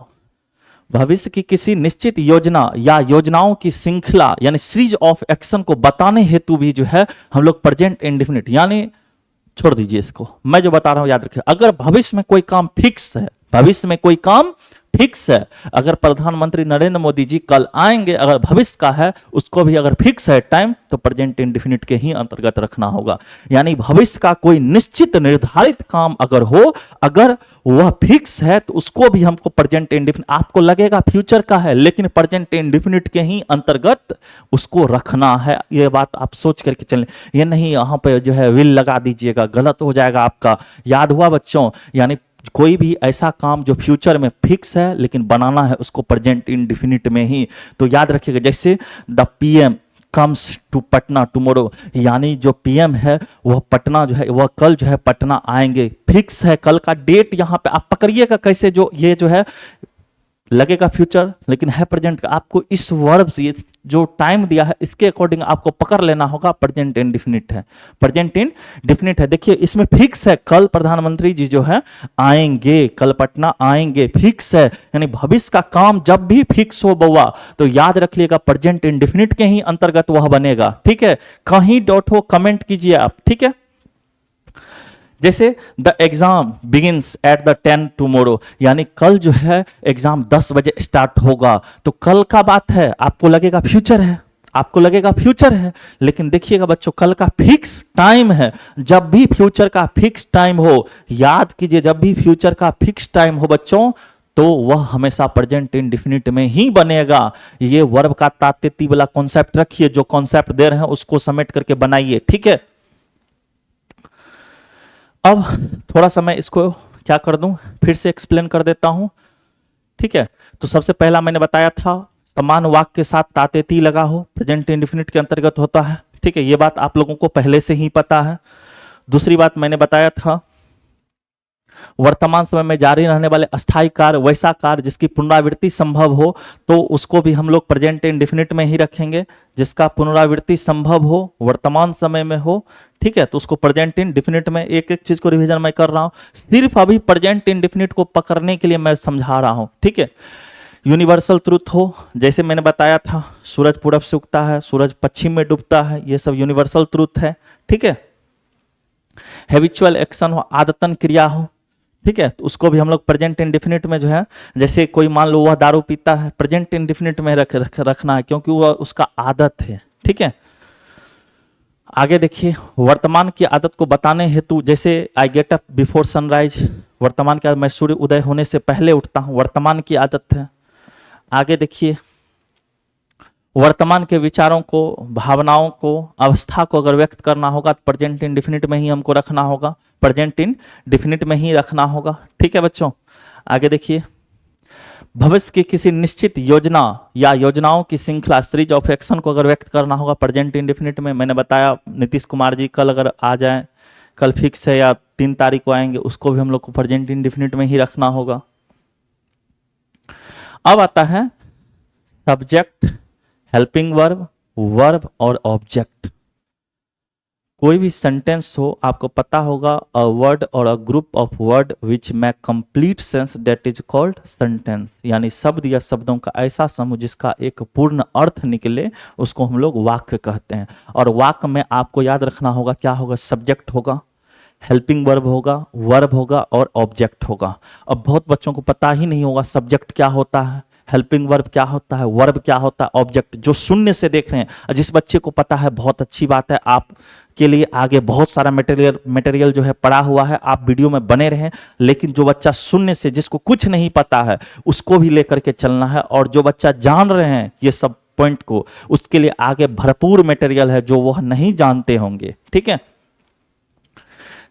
भविष्य की किसी निश्चित योजना या योजनाओं की श्रृंखला यानी सीरीज ऑफ एक्शन को बताने हेतु भी जो है हम लोग प्रेजेंट इंडेफिनिट, यानी छोड़ दीजिए इसको, मैं जो बता रहा हूं याद रखिए। अगर भविष्य में कोई काम फिक्स है, भविष्य में कोई काम फिक्स है, अगर प्रधानमंत्री नरेंद्र मोदी जी कल आएंगे, अगर भविष्य का है उसको भी अगर फिक्स है टाइम, तो प्रेजेंट इंडेफिनिट के ही अंतर्गत रखना होगा। यानी भविष्य का कोई निश्चित निर्धारित काम अगर हो, अगर वह फिक्स है तो उसको भी हमको प्रेजेंट इंडेफिनिट, आपको लगेगा फ्यूचर का है लेकिन प्रेजेंट इंडेफिनिट के ही अंतर्गत उसको रखना है। यह बात आप सोच करके चलें, ये नहीं यहां पे जो है विल लगा दीजिएगा, गलत हो जाएगा आपका। याद हुआ बच्चों, यानी कोई भी ऐसा काम जो फ्यूचर में फिक्स है लेकिन बनाना है उसको प्रेजेंट इंडेफिनिट में ही। तो याद रखिएगा, जैसे the PM comes to Patna tomorrow, यानी जो पीएम है वह पटना जो है वह कल जो है पटना आएंगे, फिक्स है कल का डेट। यहां पे आप पकड़िएगा कैसे, जो ये जो है लगेगा फ्यूचर लेकिन है प्रेजेंट का। आपको इस वर्ब से ये जो टाइम दिया है इसके अकॉर्डिंग आपको पकड़ लेना होगा, प्रेजेंट इंडेफिनिट है, प्रेजेंट इंडेफिनिट है। देखिए इसमें फिक्स है, कल प्रधानमंत्री जी जो है आएंगे, कल पटना आएंगे, फिक्स है। यानी भविष्य का काम जब भी फिक्स हो बउआ तो याद रखिएगा प्रेजेंट इंडेफिनिट के ही अंतर्गत वह बनेगा। ठीक है, कहीं डॉट हो कमेंट कीजिए आप। ठीक है, जैसे the exam begins at the 10 tomorrow, यानी कल जो है एग्जाम 10 बजे स्टार्ट होगा, तो कल का बात है, आपको लगेगा फ्यूचर है, आपको लगेगा फ्यूचर है, लेकिन देखिएगा बच्चों कल का फिक्स टाइम है। जब भी फ्यूचर का फिक्स टाइम हो, याद कीजिए जब भी फ्यूचर का फिक्स टाइम हो बच्चों तो वह हमेशा प्रेजेंट इंडेफिनिट में ही बनेगा। ये वर्ब का तात्विक वाला कॉन्सेप्ट रखिए, जो कॉन्सेप्ट दे रहे हैं उसको समेट करके बनाइए। ठीक है, अब थोड़ा सा मैं इसको क्या कर दूं, फिर से एक्सप्लेन कर देता हूं। ठीक है, तो सबसे पहला मैंने बताया था समान वाक्य के साथ तातेती लगा हो, प्रेजेंट इंडेफिनिट के अंतर्गत होता है। ठीक है, ये बात आप लोगों को पहले से ही पता है। दूसरी बात मैंने बताया था वर्तमान समय में जारी रहने वाले अस्थायी कार्य वैसा कार्य जिसकी पुनरावृत्ति संभव हो, तो उसको भी हम लोग प्रेजेंट इंडेफिनिट में ही रखेंगे। जिसका पुनरावृत्ति संभव हो, वर्तमान समय में हो, ठीक है, तो उसको प्रेजेंट इंडेफिनिट में। एक एक चीज को रिवीजन मैं कर रहा हूं, सिर्फ अभी प्रेजेंट इंडेफिनिट को पकड़ने के लिए मैं समझा रहा हूं। ठीक है, यूनिवर्सल ट्रूथ हो, जैसे मैंने बताया था सूरज पूरब से उगता है, सूरज पश्चिम में डूबता है, ये सब यूनिवर्सल ट्रूथ है। ठीक है, हैबिचुअल एक्शन हो, आदतन क्रिया हो, ठीक है, तो उसको भी हम लोग प्रेजेंट इंडेफिनिट में जो है, जैसे कोई मान लो वह दारू पीता है, प्रेजेंट इंडेफिनिट में रखना है क्योंकि वह उसका आदत है। ठीक है, आगे देखिए वर्तमान की आदत को बताने हेतु, जैसे I get up before sunrise, वर्तमान की मैं सूर्य उदय होने से पहले उठता हूं, वर्तमान की आदत है। आगे देखिए वर्तमान के विचारों को, भावनाओं को, अवस्था को अगर व्यक्त करना होगा तो प्रेजेंट इंडेफिनिट में ही हमको रखना होगा, प्रेजेंट इंडेफिनिट में ही रखना होगा। ठीक है बच्चों, आगे देखिए भविष्य की किसी निश्चित योजना या योजनाओं की श्रृंखला सीरीज ऑफ एक्शन को अगर व्यक्त करना होगा प्रेजेंट इंडेफिनिट में। मैंने बताया नीतीश कुमार जी कल अगर आ जाए, कल फिक्स है या 3 तारीख को आएंगे, उसको भी हम लोग को प्रेजेंट इंडेफिनिट में ही रखना होगा। अब आता है सब्जेक्ट, हेल्पिंग वर्ब, वर्ब और ऑब्जेक्ट। कोई भी सेंटेंस हो, आपको पता होगा अ वर्ड और a group of word which make complete sense that is called sentence, यानी शब्द या शब्दों का ऐसा समूह जिसका एक पूर्ण अर्थ निकले उसको हम लोग वाक्य कहते हैं। और वाक्य में आपको याद रखना होगा क्या होगा, सब्जेक्ट होगा, हेल्पिंग वर्ब होगा और ऑब्जेक्ट होगा। अब बहुत बच्चों को पता ही नहीं होगा सब्जेक्ट क्या होता है, हेल्पिंग वर्ब क्या होता है, वर्ब क्या होता है, ऑब्जेक्ट। जो शून्य से देख रहे हैं, जिस बच्चे को पता है बहुत अच्छी बात है, आप के लिए आगे बहुत सारा मटेरियल जो है पड़ा हुआ है, आप वीडियो में बने रहें। लेकिन जो बच्चा शून्य से, जिसको कुछ नहीं पता है, उसको भी लेकर के चलना है। और जो बच्चा जान रहे हैं ये सब पॉइंट को, उसके लिए आगे भरपूर मटेरियल है जो वह नहीं जानते होंगे। ठीक है,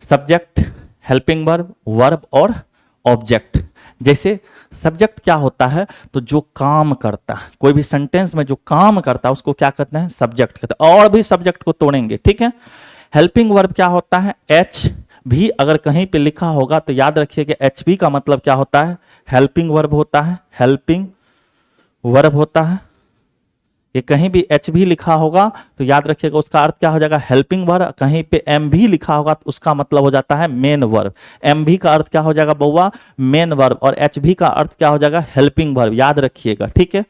सब्जेक्ट, हेल्पिंग वर्ब, वर्ब और ऑब्जेक्ट। जैसे सब्जेक्ट क्या होता है, तो जो काम करता है, कोई भी सेंटेंस में जो काम करता है उसको क्या कहते हैं, सब्जेक्ट कहते हैं। और भी सब्जेक्ट को तोड़ेंगे, ठीक है। हेल्पिंग वर्ब क्या होता है, एच भी अगर कहीं पे लिखा होगा तो याद रखिए कि एच भी का मतलब क्या होता है, हेल्पिंग वर्ब होता है, हेल्पिंग वर्ब होता है। ये कहीं भी एच भी लिखा होगा तो याद रखिएगा उसका अर्थ क्या हो जाएगा, हेल्पिंग वर्ब। कहीं पे एम भी लिखा होगा तो उसका मतलब हो जाता है मेन वर्ब। एम भी का अर्थ क्या हो जाएगा बउआ, मेन वर्ब। और एच भी का अर्थ क्या हो जाएगा, हेल्पिंग वर्ब। याद रखिएगा, ठीक है।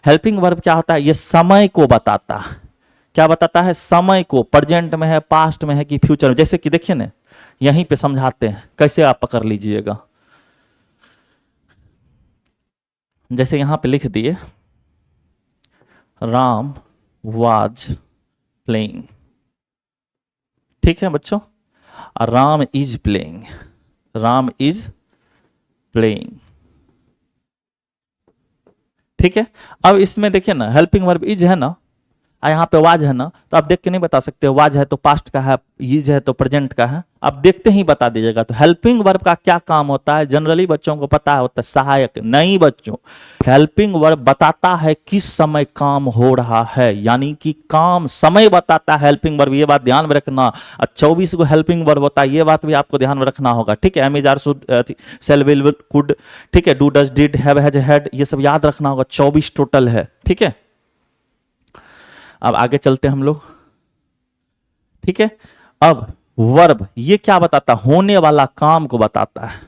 हेल्पिंग वर्ब क्या होता है, ये समय को बताता है। क्या बताता है, समय को। प्रेजेंट में है, पास्ट में है कि फ्यूचर में। जैसे कि देखिए ना, यहीं पे समझाते हैं, कैसे आप पकड़ लीजिएगा। जैसे यहां पे लिख दिए, राम वाज प्लेइंग, ठीक है बच्चों। Ram is playing, Ram is playing, ठीक है। अब इसमें देखिए ना, हेल्पिंग वर्ब इज है ना, यहाँ पे वाज है ना, तो आप देख के नहीं बता सकते वाज है तो पास्ट का है, इज है तो प्रेजेंट का है। आप देखते ही बता दीजिएगा। तो हेल्पिंग वर्ब का क्या काम होता है, जनरली बच्चों को पता होता है, सहायक। नहीं बच्चों, हेल्पिंग वर्ब बताता है किस समय काम हो रहा है, यानी कि काम समय बताता है हेल्पिंग वर्ब। ये बात ध्यान में रखना। 24 को हेल्पिंग वर्ब होता है, ये बात भी आपको ध्यान में रखना होगा, ठीक है। Am is are should, shall will could, ठीक है। Do does did have has had, ये सब याद रखना होगा। 24 टोटल है, ठीक है। अब आगे चलते हैं हम लोग, ठीक है। अब वर्ब ये क्या बताता है, होने वाला काम को बताता है।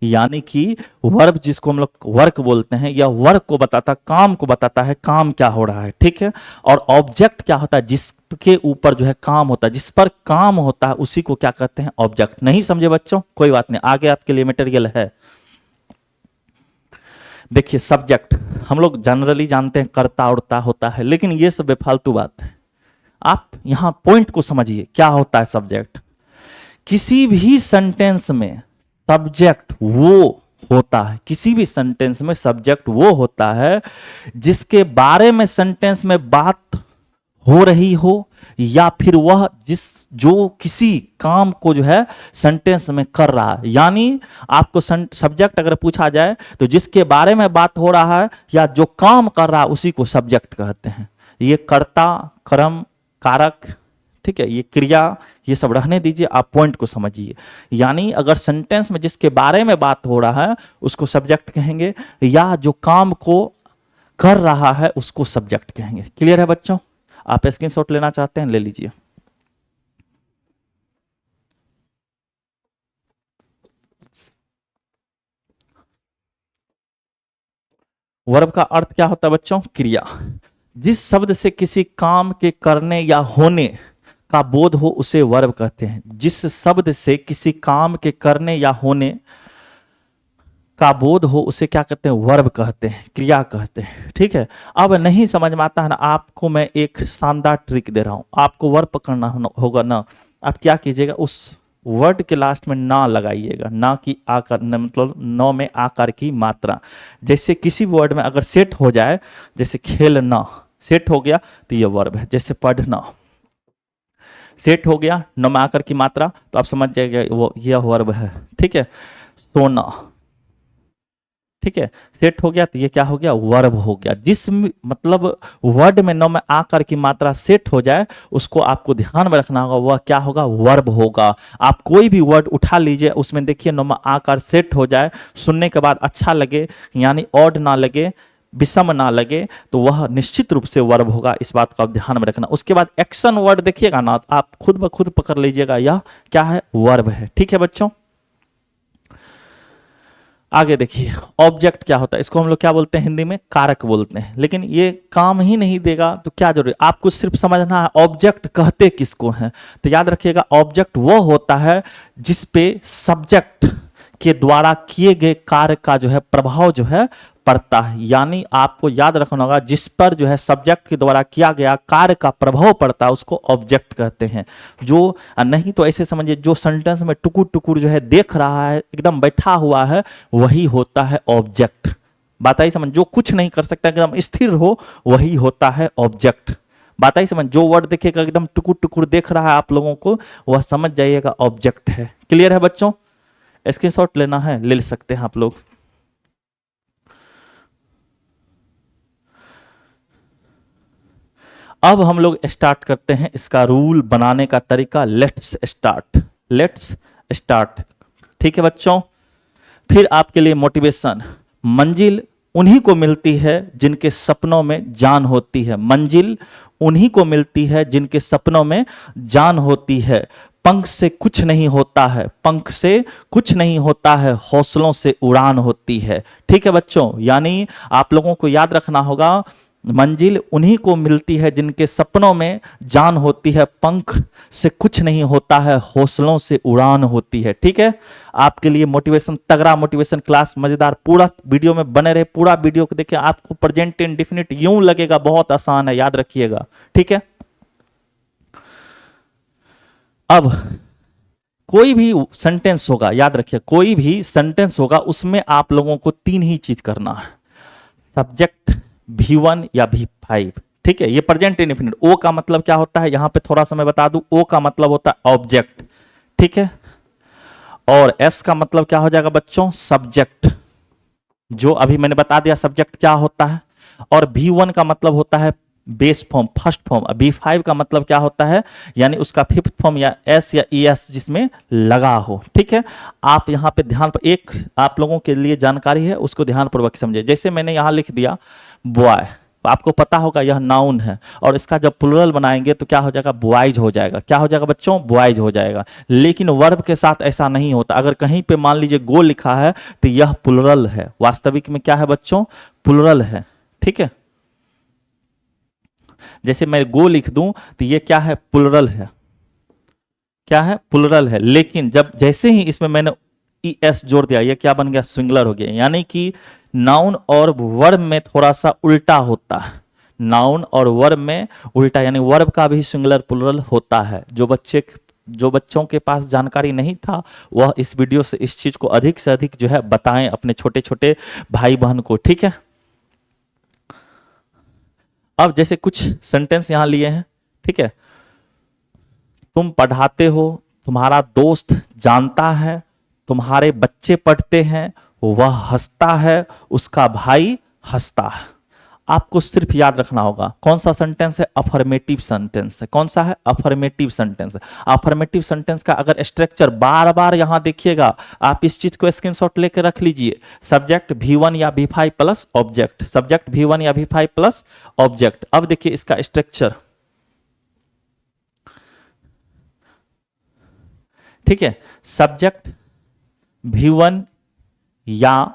यानी कि वर्ब जिसको हम लोग वर्क बोलते हैं, या वर्क को बताता है, काम को बताता है, काम क्या हो रहा है, ठीक है। और ऑब्जेक्ट क्या होता है, जिसके ऊपर जो है काम होता है, जिस पर काम होता है, उसी को क्या कहते हैं, ऑब्जेक्ट। नहीं समझे बच्चों, कोई बात नहीं, आगे आपके लिए मटेरियल है। देखिए सब्जेक्ट हम लोग जनरली जानते हैं करता उड़ता होता है, लेकिन ये सब बेफालतू बात है। आप यहां पॉइंट को समझिए, क्या होता है सब्जेक्ट। किसी भी सेंटेंस में सब्जेक्ट वो होता है, किसी भी सेंटेंस में सब्जेक्ट वो होता है जिसके बारे में सेंटेंस में बात हो रही हो, या फिर वह जो किसी काम को जो है सेंटेंस में कर रहा है। यानी आपको सब्जेक्ट अगर पूछा जाए तो जिसके बारे में बात हो रहा है या जो काम कर रहा है उसी को सब्जेक्ट कहते हैं। ये कर्ता, कर्म, कारक, ठीक है, ये क्रिया, ये सब रहने दीजिए, आप पॉइंट को समझिए। यानी अगर सेंटेंस में जिसके बारे में बात हो रहा है उसको सब्जेक्ट कहेंगे, या जो काम को कर रहा है उसको सब्जेक्ट कहेंगे। क्लियर है बच्चों? आप स्क्रीनशॉट लेना चाहते हैं ले लीजिए। वर्ब का अर्थ क्या होता है बच्चों, क्रिया। जिस शब्द से किसी काम के करने या होने का बोध हो उसे वर्ब कहते हैं। जिस शब्द से किसी काम के करने या होने का बोध हो उसे क्या कहते हैं, वर्ब कहते हैं, क्रिया कहते हैं, ठीक है। अब नहीं समझ में आता है ना, आपको मैं एक शानदार ट्रिक दे रहा हूं। आपको वर्ब पकड़ना होगा ना, आप क्या कीजिएगा, उस वर्ड के लास्ट में ना लगाइएगा, ना की आकार, मतलब नौ में आकार की मात्रा। जैसे किसी वर्ड में अगर सेट हो जाए, जैसे खेलना सेट हो गया तो ये वर्ब है। जैसे पढ़ना सेट हो गया, नौ में आकार की मात्रा, तो आप समझ जाइएगा वो यह वर्ब है, ठीक है। सोना, ठीक है, सेट हो गया तो ये क्या हो गया, वर्ब हो गया। जिस मतलब वर्ड में नौ में आकार की मात्रा सेट हो जाए उसको आपको ध्यान में रखना होगा, वह क्या होगा, वर्ब होगा। आप कोई भी वर्ड उठा लीजिए, उसमें देखिए नौ में आकार सेट हो जाए, सुनने के बाद अच्छा लगे, यानी ऑड ना लगे, विषम ना लगे, तो वह निश्चित रूप से वर्ब होगा। इस बात को आप ध्यान में रखना। उसके बाद एक्शन वर्ड देखिएगा ना, आप खुद ब खुद पकड़ लीजिएगा, यह क्या है, वर्ब है, ठीक है बच्चों। आगे देखिए, ऑब्जेक्ट क्या होता है, इसको हम लोग क्या बोलते हैं, हिंदी में कारक बोलते हैं। लेकिन ये काम ही नहीं देगा तो क्या जरूरी, आपको सिर्फ समझना है ऑब्जेक्ट कहते किसको हैं। तो याद रखिएगा, ऑब्जेक्ट वो होता है जिस पे सब्जेक्ट के द्वारा किए गए कार्य का जो है प्रभाव जो है पड़ता है, यानी आपको याद रखना होगा जिस पर जो है सब्जेक्ट के द्वारा किया गया कार्य का प्रभाव पड़ता है उसको ऑब्जेक्ट कहते हैं। जो नहीं तो ऐसे समझिए जो सेंटेंस में टुकुर टुकुर जो है देख रहा है, एकदम बैठा हुआ है, वही होता है ऑब्जेक्ट। बात आई समझ? जो कुछ नहीं कर सकता, एकदम स्थिर हो, वही होता है ऑब्जेक्ट। बात आई समझ? जो वर्ड देखेगा एकदम टुकुर टुकुर देख रहा है आप लोगों को, वह समझ जाइएगा ऑब्जेक्ट है। क्लियर है बच्चों? स्क्रीनशॉट लेना है ले सकते हैं आप लोग। अब हम लोग स्टार्ट करते हैं इसका रूल बनाने का तरीका। Let's start. ठीक है बच्चों? फिर आपके लिए मोटिवेशन। मंजिल उन्हीं को मिलती है जिनके सपनों में जान होती है। मंजिल उन्हीं को मिलती है जिनके सपनों में जान होती है। पंख से कुछ नहीं होता है, पंख से कुछ नहीं होता है, हौसलों से उड़ान होती है। ठीक है बच्चों? यानी आप लोगों को याद रखना होगा, मंजिल उन्हीं को मिलती है जिनके सपनों में जान होती है, पंख से कुछ नहीं होता है, हौसलों से उड़ान होती है। ठीक है? आपके लिए मोटिवेशन, तगड़ा मोटिवेशन क्लास, मजेदार। पूरा वीडियो में बने रहे, पूरा वीडियो को देखें, आपको प्रेजेंट इंडेफिनिट यूं लगेगा बहुत आसान है, याद रखिएगा। ठीक है? अब कोई भी सेंटेंस होगा, याद रखिए, कोई भी सेंटेंस होगा उसमें आप लोगों को तीन ही चीज करना है, सब्जेक्ट, V1 या V5। ठीक है? ये प्रेजेंट इंडेफिनिट। ओ का मतलब क्या होता है, यहां पे थोड़ा सा मैं बता दूं, ओ का मतलब होता है ऑब्जेक्ट। ठीक है? और एस का मतलब क्या हो जाएगा बच्चों, सब्जेक्ट, जो अभी मैंने बता दिया सब्जेक्ट क्या होता है। और V1 का मतलब होता है base form, first form. V5 का मतलब क्या होता है, यानी उसका फिफ्थ फॉर्म या एस या ES जिसमें लगा हो। ठीक है? आप यहां पे ध्यान पर, एक आप लोगों के लिए जानकारी है, उसको ध्यानपूर्वक समझे। जैसे मैंने यहां लिख दिया बॉय, आपको पता होगा यह नाउन है, और इसका जब प्लुरल बनाएंगे तो क्या हो जाएगा, बॉयज हो जाएगा। क्या हो जाएगा बच्चों, बॉयज हो जाएगा। लेकिन वर्ब के साथ ऐसा नहीं होता। अगर कहीं पे मान लीजिए गो लिखा है तो यह प्लुरल है, वास्तविक में क्या है बच्चों, प्लुरल है। ठीक है? जैसे मैं गो लिख दूं तो ये क्या है, प्लुरल है। क्या है, प्लुरल है। लेकिन जब जैसे ही इसमें मैंने ES जोड़ दिया, ये क्या बन गया, सिंगुलर हो गया। यानी कि नाउन और वर्ब में थोड़ा सा उल्टा होता है, नाउन और वर्ब में उल्टा, यानी वर्ब का भी सिंगुलर प्लुरल होता है। जो बच्चों के पास जानकारी नहीं था, वह इस वीडियो से इस चीज को अधिक से अधिक जो है बताएं अपने छोटे छोटे भाई बहन को। ठीक है? अब जैसे कुछ सेंटेंस यहां लिए हैं। ठीक है? तुम पढ़ाते हो, तुम्हारा दोस्त जानता है, तुम्हारे बच्चे पढ़ते हैं, वह हंसता है, उसका भाई हंसता है। आपको सिर्फ याद रखना होगा कौन सा सेंटेंस है, अफर्मेटिव सेंटेंस है। कौन सा है, अफर्मेटिव सेंटेंस है। अफर्मेटिव सेंटेंस का अगर स्ट्रक्चर बार बार यहां देखिएगा, आप इस चीज को स्क्रीनशॉट लेकर रख लीजिए। सब्जेक्ट V1 या V5 plus object, subject V1 या V5 प्लस ऑब्जेक्ट। अब देखिए इसका स्ट्रक्चर। ठीक है? सब्जेक्ट V1 या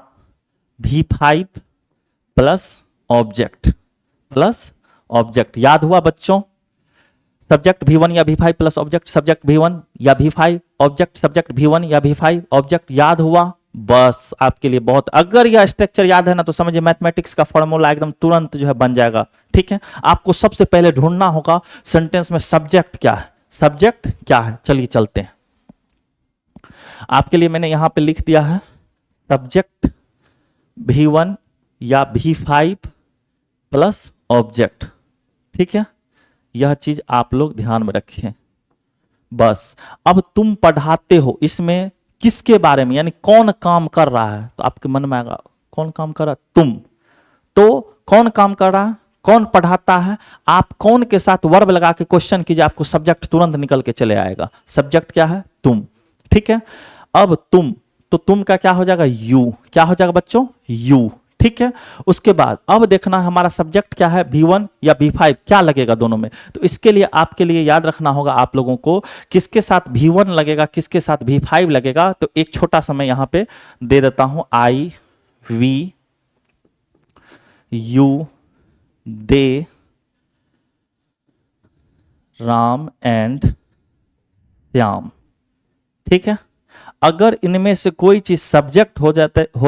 V5 प्लस ऑब्जेक्ट। याद हुआ बच्चों? सब्जेक्ट V1 या V5 plus object, subject V1 या V5 ऑब्जेक्ट, सब्जेक्ट V1 या V5 ऑब्जेक्ट। याद हुआ? बस आपके लिए बहुत, अगर यह स्ट्रक्चर याद है ना तो समझिए मैथमेटिक्स का फॉर्मूला एकदम तुरंत जो है बन जाएगा। ठीक है? आपको सबसे पहले ढूंढना होगा सेंटेंस में सब्जेक्ट क्या है, सब्जेक्ट क्या है। चलिए चलते हैं, आपके लिए मैंने यहां पे लिख दिया है सब्जेक्ट V1 या V5 प्लस ऑब्जेक्ट। ठीक है? यह चीज आप लोग ध्यान में रखिए। बस अब तुम पढ़ाते हो, इसमें किसके बारे में, यानी कौन काम कर रहा है, तो आपके मन में आएगा कौन काम कर रहा है, तुम। तो कौन काम कर रहा है, कौन पढ़ाता है, आप कौन के साथ वर्ब लगा के क्वेश्चन कीजिए, आपको सब्जेक्ट तुरंत निकल के चले आएगा। सब्जेक्ट क्या है, तुम। ठीक है? अब तुम, तो तुम का क्या हो जाएगा, यू। क्या हो जाएगा बच्चों, यू। ठीक है? उसके बाद अब देखना हमारा सब्जेक्ट क्या है, V1 या V5 क्या लगेगा दोनों में। तो इसके लिए आपके लिए याद रखना होगा आप लोगों को किसके साथ V1 लगेगा, किसके साथ V5 लगेगा। तो एक छोटा सा मैं यहां पे दे देता हूं, I, V, U, they, Ram and Shyam. ठीक है? अगर इनमें से कोई चीज सब्जेक्ट हो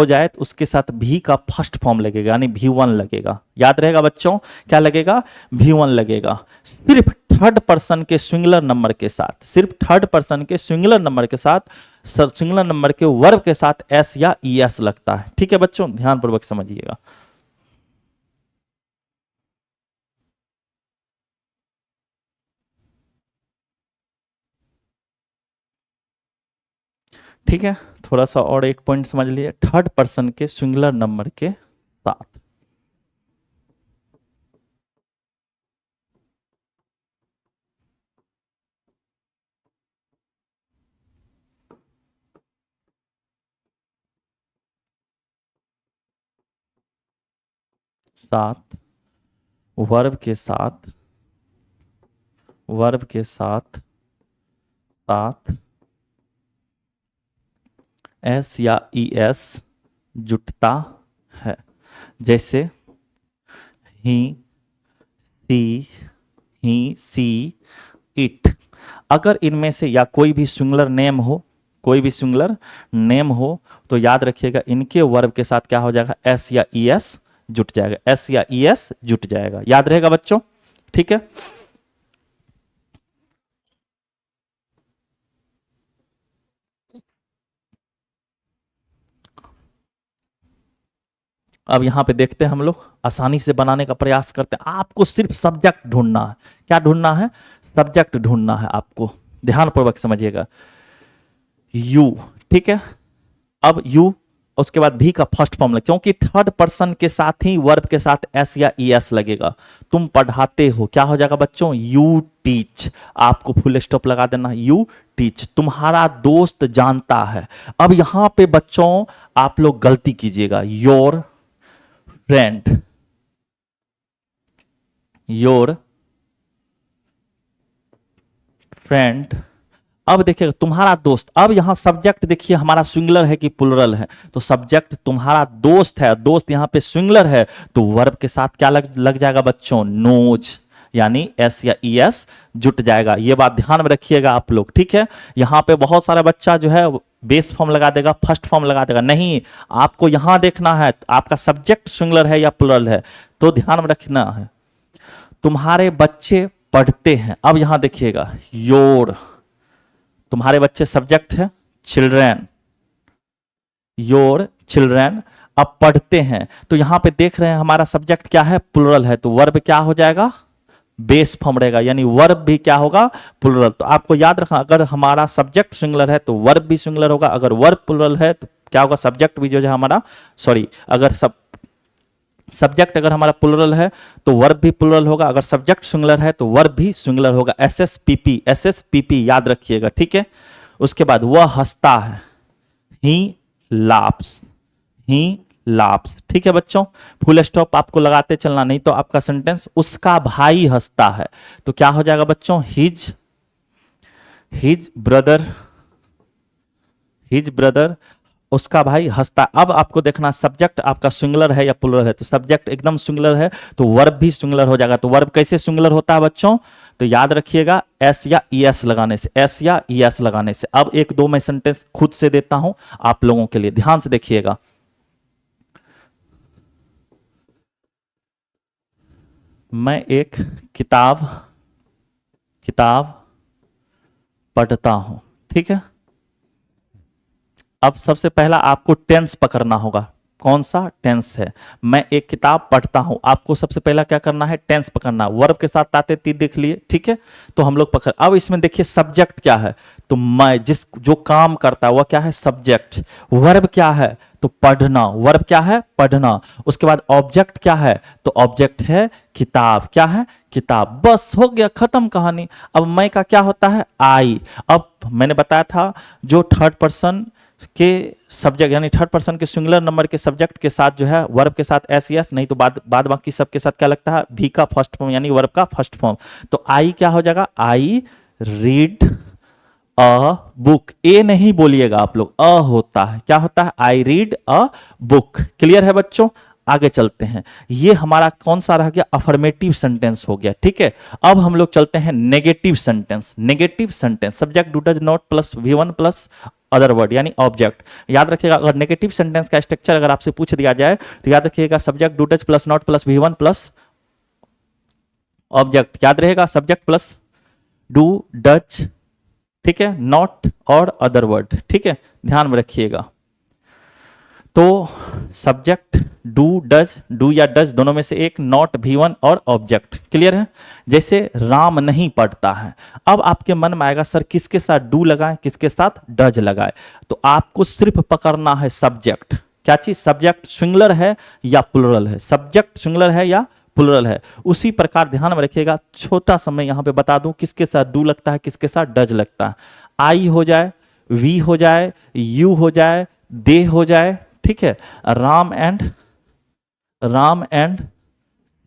जाए तो उसके साथ भी का फर्स्ट फॉर्म लगेगा, यानी V1 लगेगा। याद रहेगा बच्चों, क्या लगेगा? V1 लगेगा। सिर्फ थर्ड पर्सन के सिंगुलर नंबर के साथ, सिर्फ थर्ड पर्सन के सिंगुलर नंबर के साथ, सिंगुलर नंबर के वर्ब के साथ एस या ईएस लगता है। ठीक है बच्चों, ध्यानपूर्वक समझिएगा। ठीक है, थोड़ा सा और एक पॉइंट समझ लिए, थर्ड पर्सन के सिंगुलर नंबर के साथ। साथ वर्ब के साथ, वर्ब के साथ साथ एस या ई एस जुटता है। जैसे ही सी इट। अगर इनमें से या कोई भी सिंगुलर नेम हो, कोई भी सिंगुलर नेम हो, तो याद रखिएगा इनके वर्ब के साथ क्या हो जाएगा? एस या ई एस जुट जाएगा, एस या ई एस जुट जाएगा। याद रहेगा बच्चों? ठीक है, अब यहां पे देखते हैं, हम लोग आसानी से बनाने का प्रयास करते हैं। आपको सिर्फ सब्जेक्ट ढूंढना है। क्या ढूंढना है? सब्जेक्ट ढूंढना है आपको। ध्यानपूर्वक समझिएगा। यू, ठीक है। अब यू, उसके बाद भी का फर्स्ट फॉर्म लगे, क्योंकि थर्ड पर्सन के साथ ही वर्ब के साथ एस या ई एस लगेगा। तुम पढ़ाते हो, क्या हो जाएगा बच्चों? You teach. आपको फुल स्टॉप लगा देना, यू टीच। तुम्हारा दोस्त जानता है। अब यहां पे बच्चों आप लोग गलती कीजिएगा, योर फ्रेंड, योर फ्रेंड। अब देखिएगा तुम्हारा दोस्त। अब यहां सब्जेक्ट देखिए हमारा सिंगुलर है कि प्लुरल है? तो सब्जेक्ट तुम्हारा दोस्त है, दोस्त यहां पे सिंगुलर है, तो वर्ब के साथ क्या लग जाएगा बच्चों? नोज, यानी एस या ई एस जुट जाएगा। ये बात ध्यान में रखिएगा आप लोग। ठीक है, यहां पे बहुत सारा बच्चा जो है बेस फॉर्म लगा देगा, फर्स्ट फॉर्म लगा देगा। नहीं, आपको यहां देखना है आपका सब्जेक्ट सिंगुलर है या प्लुरल है, तो ध्यान में रखना है। तुम्हारे बच्चे पढ़ते हैं। अब यहां देखिएगा, योर, तुम्हारे बच्चे सब्जेक्ट है, चिल्ड्रन, योर चिल्ड्रन। अब पढ़ते हैं, तो यहां पे देख रहे हैं हमारा सब्जेक्ट क्या है? प्लुरल है, तो वर्ब क्या हो जाएगा? बेस फॉर्म रहेगा, यानी वर्ब भी क्या होगा? प्लुरल। तो आपको याद रखना, अगर हमारा सब्जेक्ट सिंगुलर है तो वर्ब भी सिंगुलर होगा, अगर वर्ब प्लुरल है तो क्या होगा? सब्जेक्ट भी जो है हमारा, सॉरी, अगर सब्जेक्ट अगर हमारा प्लुरल है तो वर्ब भी प्लुरल होगा, अगर सब्जेक्ट सिंगुलर है तो वर्ब भी सिंगुलर होगा। एसएसपीपी, एसएसपीपी याद रखिएगा। ठीक है, उसके बाद वह हंसता है, ही लाप्स, ही लाप्स। ठीक है बच्चों, फुल स्टॉप आपको लगाते चलना, नहीं तो आपका सेंटेंस उसका भाई हंसता है, तो क्या हो जाएगा बच्चों? हिज ब्रदर, हिज ब्रदर, उसका भाई हंसता। अब आपको देखना सब्जेक्ट आपका सिंगुलर है या प्लुरल है, तो सब्जेक्ट एकदम सिंगुलर है तो वर्ब भी सिंगुलर हो जाएगा। तो वर्ब कैसे सिंगुलर होता है बच्चों? तो याद रखिएगा एस या ई एस लगाने से, एस या ई एस लगाने से। अब एक दो मैं सेंटेंस खुद से देता हूं आप लोगों के लिए, ध्यान से देखिएगा। मैं एक किताब पढ़ता हूं। ठीक है, अब सबसे पहला आपको टेंस पकड़ना होगा। कौन सा टेंस है? मैं एक किताब पढ़ता हूं, आपको सबसे पहला क्या करना है? टेंस पकड़ना। वर्ब के साथ ताते ती देख लिए, ठीक है, तो हम लोग पकड़। अब इसमें देखिए सब्जेक्ट क्या है? तो मैं, जिस जो काम करता है वह क्या है? सब्जेक्ट। वर्ब क्या है? तो पढ़ना। वर्ब क्या है? पढ़ना। उसके बाद ऑब्जेक्ट क्या है? तो ऑब्जेक्ट है किताब। क्या है? किताब। बस हो गया, खत्म कहानी। अब मैं का क्या होता है? आई। अब मैंने बताया था जो थर्ड पर्सन के सब्जेक्ट, यानी थर्ड पर्सन के सिंगुलर नंबर के सब्जेक्ट के साथ जो है वर्ब के साथ एस यस, नहीं तो बाद बाकी सब के साथ क्या लगता है? भी का फर्स्ट फॉर्म, यानी वर्ब का फर्स्ट फॉर्म। तो आई क्या हो जाएगा? I read a book. ए नहीं बोलिएगा आप लोग, अ होता है। क्या होता है? I read a book. Clear है बच्चों? आगे चलते हैं। ये हमारा कौन सा रह गया? अफर्मेटिव सेंटेंस हो गया। ठीक है, अब हम लोग चलते हैं negative sentence. Negative sentence, subject do does not plus V1 plus other word यानी ऑब्जेक्ट। याद रखिएगा, अगर नेगेटिव सेंटेंस का स्ट्रक्चर अगर आपसे पूछ दिया जाए तो याद रखिएगा subject do does plus not plus V1 plus object. याद रहेगा सब्जेक्ट प्लस डू डज, ठीक है, नॉट और अदर वर्ड, ठीक है, ध्यान में रखिएगा। तो सब्जेक्ट डू डज, डू या डज दोनों में से एक, नॉट V1 और ऑब्जेक्ट। क्लियर है? जैसे राम नहीं पढ़ता है, अब आपके मन में आएगा सर किसके साथ डू लगाएं किसके साथ डज लगाएं, तो आपको सिर्फ पकड़ना है सब्जेक्ट। क्या चीज? सब्जेक्ट सिंगुलर है या प्लुरल है, सब्जेक्ट सिंगुलर है या प्लुरल है। उसी प्रकार ध्यान में रखिएगा, छोटा सा मैं यहां पे बता दूं किसके साथ डू लगता है किसके साथ डज लगता है। आई हो जाए, वी हो जाए, यू हो जाए, दे हो जाए, ठीक है, राम एंड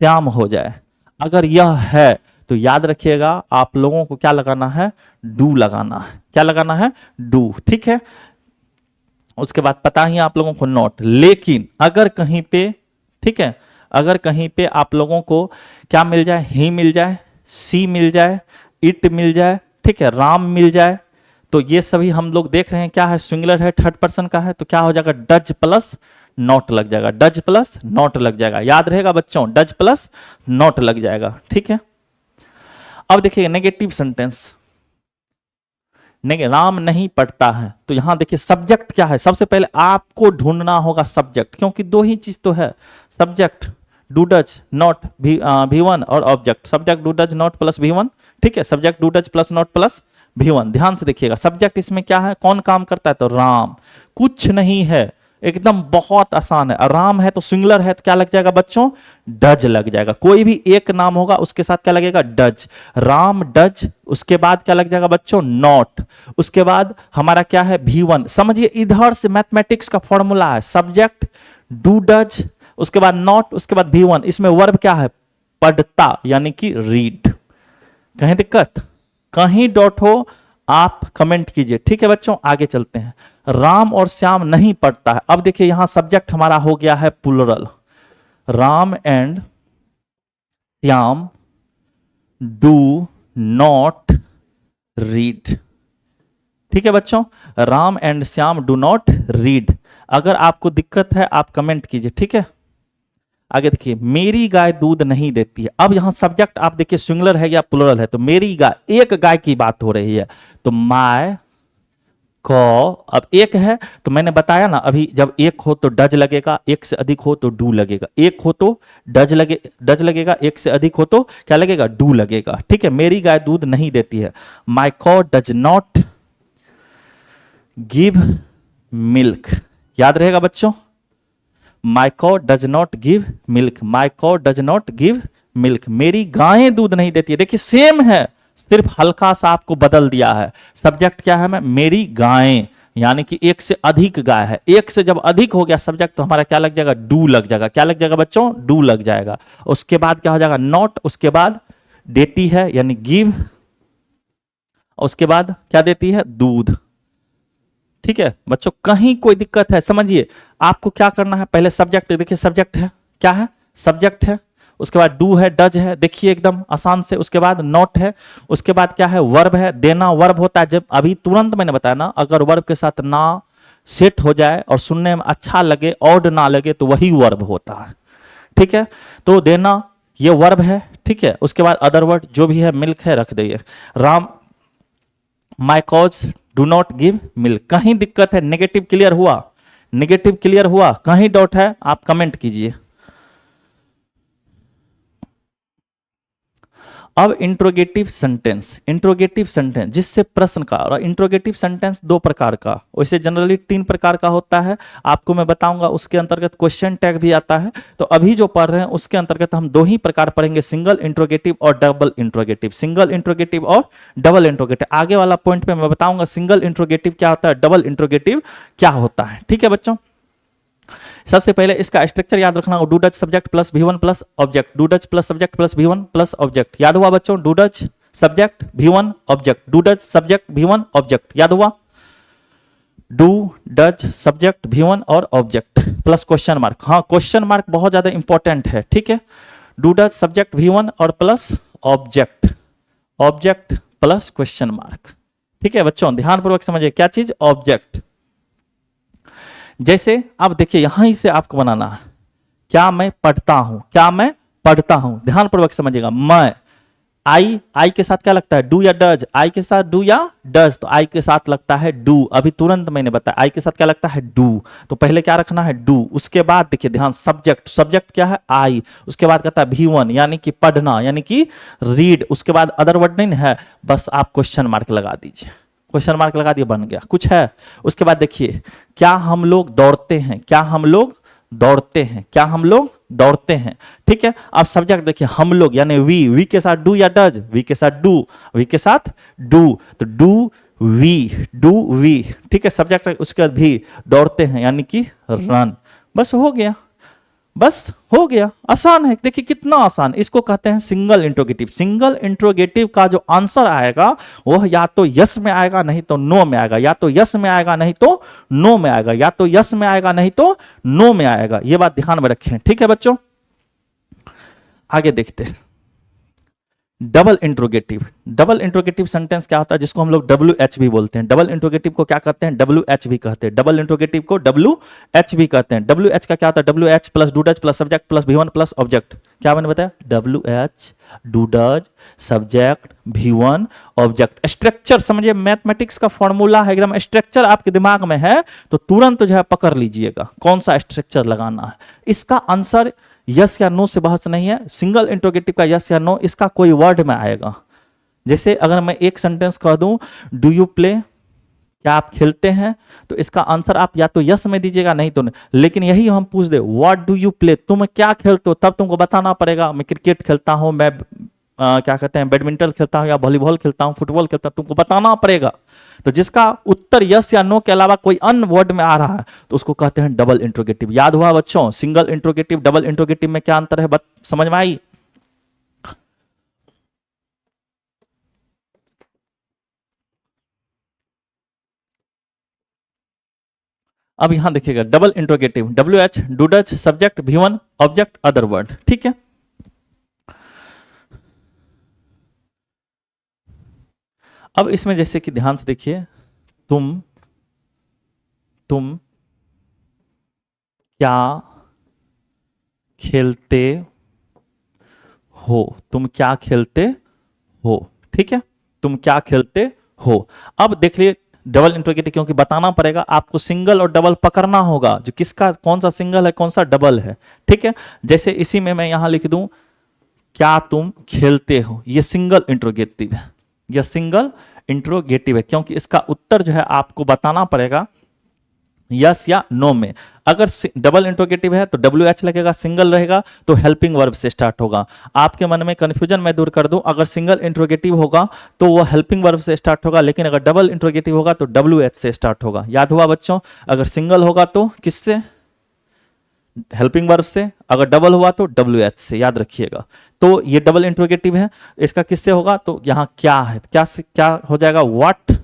श्याम हो जाए। अगर यह है तो याद रखिएगा आप लोगों को क्या लगाना है? डू लगाना है। क्या लगाना है? डू, ठीक है। उसके बाद पता ही आप लोगों को नॉट। लेकिन अगर कहीं पे, ठीक है, अगर कहीं पे आप लोगों को क्या मिल जाए? ही मिल जाए, सी मिल जाए, इट मिल जाए, ठीक है, राम मिल जाए, तो ये सभी हम लोग देख रहे हैं क्या है? सिंगुलर है, थर्ड पर्सन का है, तो क्या हो जाएगा? डज प्लस नॉट लग जाएगा, डज प्लस नॉट लग जाएगा। याद रहेगा बच्चों, डज प्लस नॉट लग जाएगा, ठीक है। अब देखिए नेगेटिव सेंटेंस, राम नहीं पढ़ता है, तो यहां देखिए सब्जेक्ट क्या है? सबसे पहले आपको ढूंढना होगा सब्जेक्ट, क्योंकि दो ही चीज तो है, subject do does not V1 और object. Subject do does not plus V1, ठीक है, subject do does plus not plus V1। ध्यान से देखिएगा सब्जेक्ट इसमें क्या है? कौन काम करता है? तो राम। कुछ नहीं है, एकदम बहुत आसान है। राम है तो सिंगुलर है तो क्या लग जाएगा बच्चों? डज लग जाएगा। कोई भी एक नाम होगा उसके साथ क्या लगेगा? डज। राम डज, उसके बाद क्या लग जाएगा बच्चों? नॉट। उसके बाद हमारा क्या है? V1। समझिए इधर से मैथमेटिक्स का फॉर्मूला है, सब्जेक्ट डू डज, उसके बाद नॉट, उसके बाद V1। इसमें वर्ब क्या है? पढ़ता, यानी कि रीड। कहीं दिक्कत? कहीं डॉट हो आप कमेंट कीजिए, ठीक है बच्चों। आगे चलते हैं। राम और श्याम नहीं पढ़ता है। अब देखिए यहां सब्जेक्ट हमारा हो गया है plural, Ram and Shyam do not read, ठीक है बच्चों, Ram and Shyam do not read. अगर आपको दिक्कत है आप कमेंट कीजिए, ठीक है। आगे देखिए, मेरी गाय दूध नहीं देती है। अब यहां सब्जेक्ट आप देखिए सिंगुलर है या प्लुरल है, तो मेरी गाय, एक गाय की बात हो रही है, तो माय कॉ। अब एक है तो मैंने बताया ना अभी, जब एक हो तो डज लगेगा, एक से अधिक हो तो डू लगेगा। एक हो तो डज लगेगा, एक से अधिक हो तो क्या लगेगा? डू लगेगा, ठीक है। मेरी गाय दूध नहीं देती है, माई कॉ डज नॉट गिव मिल्क। याद रहेगा बच्चों, माई कॉ डज नॉट गिव मिल्क, माई कॉ डज नॉट गिव मिल्क। मेरी गायें दूध नहीं देती है। देखिए सेम है, सिर्फ हल्का सा आपको बदल दिया है। सब्जेक्ट क्या है? मैं मेरी गायें, यानी कि एक से अधिक गाय है। एक से जब अधिक हो गया सब्जेक्ट तो हमारा क्या लग जाएगा? डू लग जाएगा। क्या लग जाएगा बच्चों? डू लग जाएगा। उसके बाद क्या हो जाएगा? नॉट। उसके बाद देती है यानी गिव, उसके बाद क्या देती है? दूध, ठीक है बच्चों। कहीं कोई दिक्कत है? समझिए आपको क्या करना है, पहले सब्जेक्ट देखिए, सब्जेक्ट है क्या है? सब्जेक्ट है। उसके बाद डू है, डज है, देखिए एकदम आसान से। उसके बाद नॉट है, उसके बाद क्या है? वर्ब है। देना वर्ब होता है, जब अभी तुरंत मैंने बताया ना, अगर वर्ब के साथ ना सेट हो जाए और सुनने में अच्छा लगे, ऑड ना लगे, तो वही वर्ब होता है, ठीक है। तो देना ये वर्ब है, ठीक है। उसके बाद अदर वर्ड जो भी है, मिल्क है, रख दीजिए। Ram, my cows do not give milk. कहीं दिक्कत है? नेगेटिव क्लियर हुआ? नेगेटिव क्लियर हुआ? कहीं डाउट है आप कमेंट कीजिए। अब इंट्रोगेटिव सेंटेंस, इंट्रोगेटिव सेंटेंस जिससे प्रश्न का, और इंट्रोगेटिव सेंटेंस दो प्रकार का, वैसे जनरली 3 प्रकार का होता है, आपको मैं बताऊंगा। उसके अंतर्गत क्वेश्चन टैग भी आता है। तो अभी जो पढ़ रहे हैं उसके अंतर्गत हम 2 ही प्रकार पढ़ेंगे, सिंगल इंट्रोगेटिव और डबल इंट्रोगेटिव। सिंगल इंट्रोगेटिव और डबल इंट्रोगेटिव। आगे वाला पॉइंट पे मैं बताऊंगा सिंगल इंट्रोगेटिव क्या होता है, डबल इंट्रोगेटिव क्या होता है, ठीक है बच्चों। सबसे पहले इसका स्ट्रक्चर याद रखना, do does subject plus V1 plus object, do does plus subject plus V1 plus object. याद हुआ बच्चों? Do does subject V1 object, do does subject V1 object. याद हुआ? डू डज सब्जेक्ट V1 और ऑब्जेक्ट प्लस क्वेश्चन मार्क। हाँ, question mark बहुत ज्यादा important है, ठीक है। डू डज सब्जेक्ट V1 और plus object, object plus question mark, ठीक है बच्चों, ध्यानपूर्वक समझिए क्या चीज, ऑब्जेक्ट। जैसे अब देखिए यहां से आपको बनाना है, क्या मैं पढ़ता हूं, क्या मैं पढ़ता हूं, ध्यानपूर्वक समझिएगा। मैं, आई के साथ क्या लगता है, डू या डज, आई के साथ डू या डज, तो आई के साथ लगता है डू, अभी तुरंत मैंने बताया आई के साथ क्या लगता है, डू, तो पहले क्या रखना है, डू। उसके बाद देखिए ध्यान, सब्जेक्ट, सब्जेक्ट क्या है, आई, उसके बाद कहता है V1 यानी कि पढ़ना, यानी कि रीड, उसके बाद अदर वर्ड नहीं है, बस आप क्वेश्चन मार्क लगा दीजिए, क्वेश्चन मार्क लगा दिया, बन गया, कुछ है। उसके बाद देखिए, क्या हम लोग दौड़ते हैं, क्या हम लोग दौड़ते हैं, क्या हम लोग दौड़ते हैं, ठीक है। अब सब्जेक्ट देखिए, हम लोग यानी वी के साथ डू या डज, वी के साथ डू, वी के साथ डू, तो डू वी, ठीक है, सब्जेक्ट। उसके बाद भी, दौड़ते हैं यानी कि रन, बस हो गया, बस हो गया, आसान है। देखिए कितना आसान, इसको कहते हैं सिंगल इंट्रोगेटिव। सिंगल इंट्रोगेटिव का जो आंसर आएगा वह या तो यस में आएगा नहीं तो नो में आएगा, या तो यस में आएगा नहीं तो नो में आएगा, या तो यस में आएगा नहीं तो नो में आएगा, ये बात ध्यान में रखें, ठीक है बच्चों। आगे देखते हैं, double interrogative. Double interrogative sentence क्या होता है, जिसको हम लोग WH भी बोलते हैं। डबल इंट्रोगेटिव को क्या कहते हैं, WH भी कहते हैं। डबल इंट्रोगेटिव को WH भी कहते हैं। WH का क्या होता है, WH plus do does plus subject plus V1 plus object. क्या मैंने बताया, WH do does subject V1 object. Structure समझिए, मैथमेटिक्स का फॉर्मूला है, एकदम स्ट्रक्चर आपके दिमाग में है तो तुरंत जो है पकड़ लीजिएगा कौन सा स्ट्रक्चर लगाना है। इसका आंसर यस या नो से बहस नहीं है, सिंगल इंट्रोगेटिव का यस या नो इसका कोई वर्ड में आएगा। जैसे अगर मैं एक सेंटेंस कह दूं, डू यू प्ले, क्या आप खेलते हैं, तो इसका आंसर आप या तो यस में दीजिएगा नहीं तो नहीं। लेकिन यही हम पूछ दे, व्हाट डू यू प्ले, तुम क्या खेलते हो, तब तुमको बताना पड़ेगा मैं क्रिकेट खेलता हूं, मैं क्या कहते हैं बैडमिंटन खेलता हूं, या वॉलीबॉल खेलता हूं, फुटबॉल खेलता हूं, तुमको बताना पड़ेगा। तो जिसका उत्तर यस या नो के अलावा कोई अन्य वर्ड में आ रहा है तो उसको कहते हैं डबल इंट्रोगेटिव। याद हुआ बच्चों, सिंगल इंट्रोगेटिव डबल इंट्रोगेटिव में क्या अंतर है, समझ में आई। अब यहां देखिएगा, double interrogative, WH do does subject V1 object other word, ठीक है। अब इसमें जैसे कि ध्यान से देखिए, तुम क्या खेलते हो, तुम क्या खेलते हो, ठीक है, तुम क्या खेलते हो। अब देख लिए डबल इंट्रोगेटिव, क्योंकि बताना पड़ेगा आपको, सिंगल और डबल पकड़ना होगा, जो किसका कौन सा सिंगल है कौन सा डबल है, ठीक है। जैसे इसी में मैं यहां लिख दूं, क्या तुम खेलते हो, ये सिंगल इंट्रोगेटिव है, यह सिंगल इंट्रोगेटिव है, क्योंकि इसका उत्तर जो है आपको बताना पड़ेगा यस या नो में। अगर डबल इंट्रोगेटिव है तो WH लगेगा, सिंगल रहेगा तो हेल्पिंग वर्ब से स्टार्ट होगा। आपके मन में कंफ्यूजन मैं दूर कर दूं, अगर सिंगल इंट्रोगेटिव होगा तो वो हेल्पिंग वर्ब से स्टार्ट होगा, लेकिन अगर डबल इंट्रोगेटिव होगा तो WH से स्टार्ट होगा। याद हुआ बच्चों, अगर सिंगल होगा तो किससे, हेल्पिंग वर्ब से, अगर डबल हुआ तो WH से, याद रखिएगा। तो ये डबल इंट्रोगेटिव है, इसका किससे होगा, तो यहां क्या है, क्या हो जाएगा, व्हाट,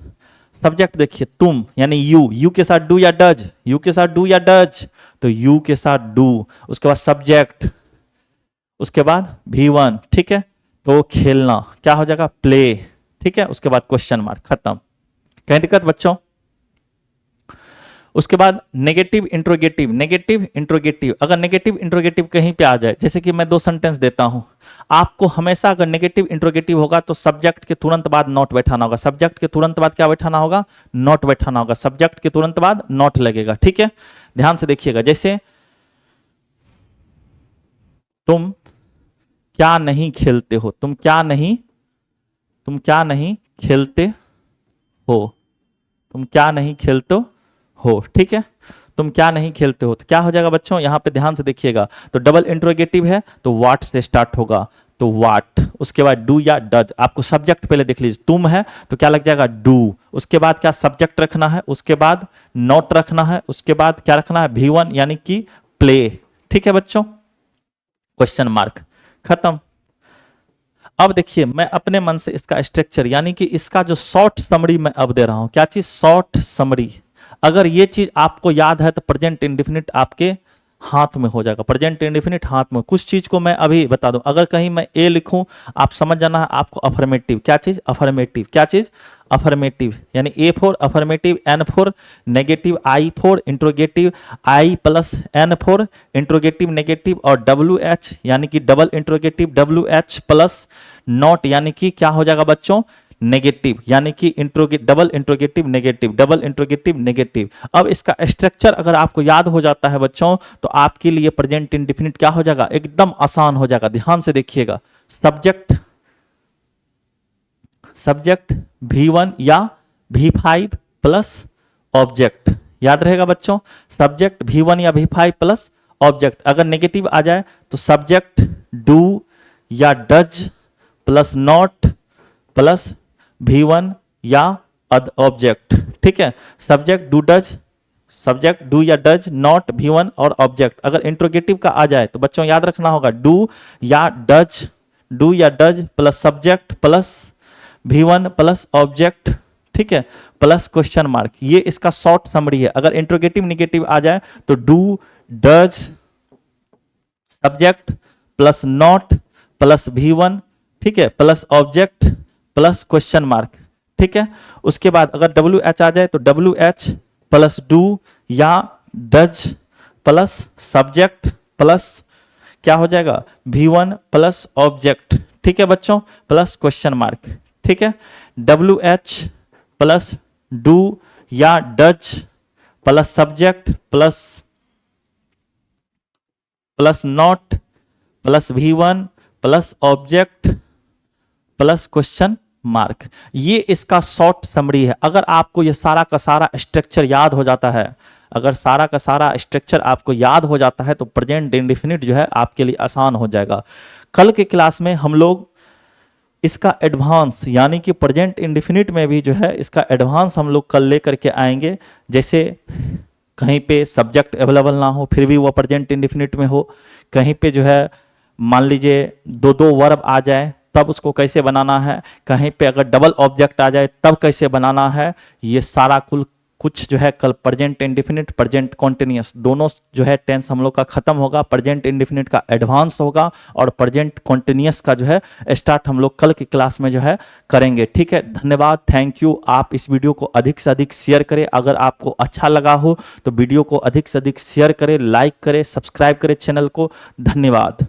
सब्जेक्ट देखिए तुम यानी यू के साथ डू या डज, यू के साथ डू या डज, तो यू के साथ डू, उसके बाद सब्जेक्ट, उसके बाद V1, ठीक है, तो खेलना क्या हो जाएगा, प्ले, ठीक है, उसके बाद क्वेश्चन मार्क, खत्म। कहीं दिक्कत बच्चों। उसके बाद नेगेटिव इंट्रोगेटिव, नेगेटिव इंट्रोगेटिव, अगर नेगेटिव इंट्रोगेटिव कहीं पे आ जाए, जैसे कि मैं दो सेंटेंस देता हूं आपको, हमेशा अगर नेगेटिव इंट्रोगेटिव होगा तो सब्जेक्ट के तुरंत बाद नॉट बैठाना होगा, सब्जेक्ट के तुरंत बाद क्या बैठाना होगा, नॉट बैठाना होगा, सब्जेक्ट के तुरंत बाद नॉट लगेगा, ठीक है। ध्यान से देखिएगा, जैसे तुम क्या नहीं खेलते हो, तुम क्या नहीं खेलते हो, तुम क्या नहीं खेलते हो, ठीक है, तुम क्या नहीं खेलते हो, तो क्या हो जाएगा बच्चों, यहां पे ध्यान से देखिएगा, तो डबल इंट्रोगेटिव है तो व्हाट से स्टार्ट होगा, तो व्हाट, उसके बाद डू या डज, आपको सब्जेक्ट पहले देख लीजिए, तुम है तो क्या लग जाएगा, डू, उसके बाद क्या सब्जेक्ट रखना है, उसके बाद नॉट रखना है, उसके बाद क्या रखना है, V1 यानी कि प्ले, ठीक है बच्चों, क्वेश्चन मार्क, खत्म। अब देखिए मैं अपने मन से इसका स्ट्रक्चर यानी कि इसका जो शॉर्ट समरी मैं अब दे रहा हूं, क्या चीज, शॉर्ट समरी। अगर ये चीज आपको याद है तो प्रेजेंट इंडेफिनिट आपके हाथ में हो जाएगा, प्रेजेंट इंडेफिनिट हाथ में। कुछ चीज को मैं अभी बता दूं, अगर कहीं मैं ए लिखूं, आप समझ जाना है आपको अफर्मेटिव, क्या चीज अफर्मेटिव, क्या चीज अफर्मेटिव, यानी A for affirmative, N for negative, I for interrogative, I plus N for interrogative negative, और डब्ल्यू एच यानी कि double interrogative, W H plus not यानी कि क्या हो जाएगा बच्चों नेगेटिव, यानी कि double interrogative negative, double interrogative negative. अब इसका स्ट्रक्चर अगर आपको याद हो जाता है बच्चों, तो आपके लिए प्रेजेंट इंडेफिनिट क्या हो जाएगा, एकदम आसान हो जाएगा। ध्यान से देखिएगा, सब्जेक्ट सब्जेक्ट V1 या V5 प्लस ऑब्जेक्ट, याद रहेगा बच्चों, सब्जेक्ट V1 या V5 प्लस ऑब्जेक्ट। अगर नेगेटिव आ जाए तो सब्जेक्ट डू या does plus not plus V1 या ऑब्जेक्ट, ठीक है, subject do does, subject do या डज, नॉट V1 और ऑब्जेक्ट। अगर इंट्रोगेटिव का आ जाए तो बच्चों याद रखना होगा डू या does plus subject plus V1 plus object, ठीक है, प्लस क्वेश्चन मार्क। ये इसका शॉर्ट समरी है। अगर इंट्रोगेटिव निगेटिव आ जाए तो do does subject plus not plus V1, ठीक है, plus object plus question mark, ठीक है। उसके बाद अगर डब्ल्यू एच आ जाए तो डब्ल्यू एच प्लस डू या डज प्लस सब्जेक्ट प्लस क्या हो जाएगा V1 प्लस ऑब्जेक्ट, ठीक है बच्चों, प्लस क्वेश्चन मार्क, ठीक है। डब्ल्यू एच प्लस डू या does plus subject plus not plus V1 plus object plus question mark. ये इसका शॉर्ट समरी है। अगर आपको ये सारा का सारा स्ट्रक्चर याद हो जाता है, अगर सारा का सारा स्ट्रक्चर आपको याद हो जाता है तो प्रेजेंट इंडेफिनिट जो है आपके लिए आसान हो जाएगा। कल के क्लास में हम लोग इसका एडवांस यानी कि प्रेजेंट इंडेफिनिट में भी जो है इसका एडवांस हम लोग कल लेकर के आएंगे। जैसे कहीं पे सब्जेक्ट अवेलेबल ना हो फिर भी वो प्रेजेंट इंडेफिनिट में हो, कहीं पे जो है मान लीजिए दो दो वर्ब आ जाए तब उसको कैसे बनाना है, कहीं पे अगर डबल ऑब्जेक्ट आ जाए तब कैसे बनाना है, ये सारा कुछ जो है कल प्रेजेंट इंडेफिनिट प्रेजेंट कॉन्टिन्यूअस दोनों जो है टेंस हम लोग का खत्म होगा। प्रेजेंट इंडेफिनिट का एडवांस होगा और प्रेजेंट कॉन्टिन्यूअस का जो है स्टार्ट हम लोग कल की क्लास में जो है करेंगे। ठीक है, धन्यवाद, थैंक यू। आप इस वीडियो को अधिक से अधिक शेयर करें। अगर आपको अच्छा लगा हो तो वीडियो को अधिक से अधिक शेयर करें, लाइक करें, सब्सक्राइब करें चैनल को। धन्यवाद।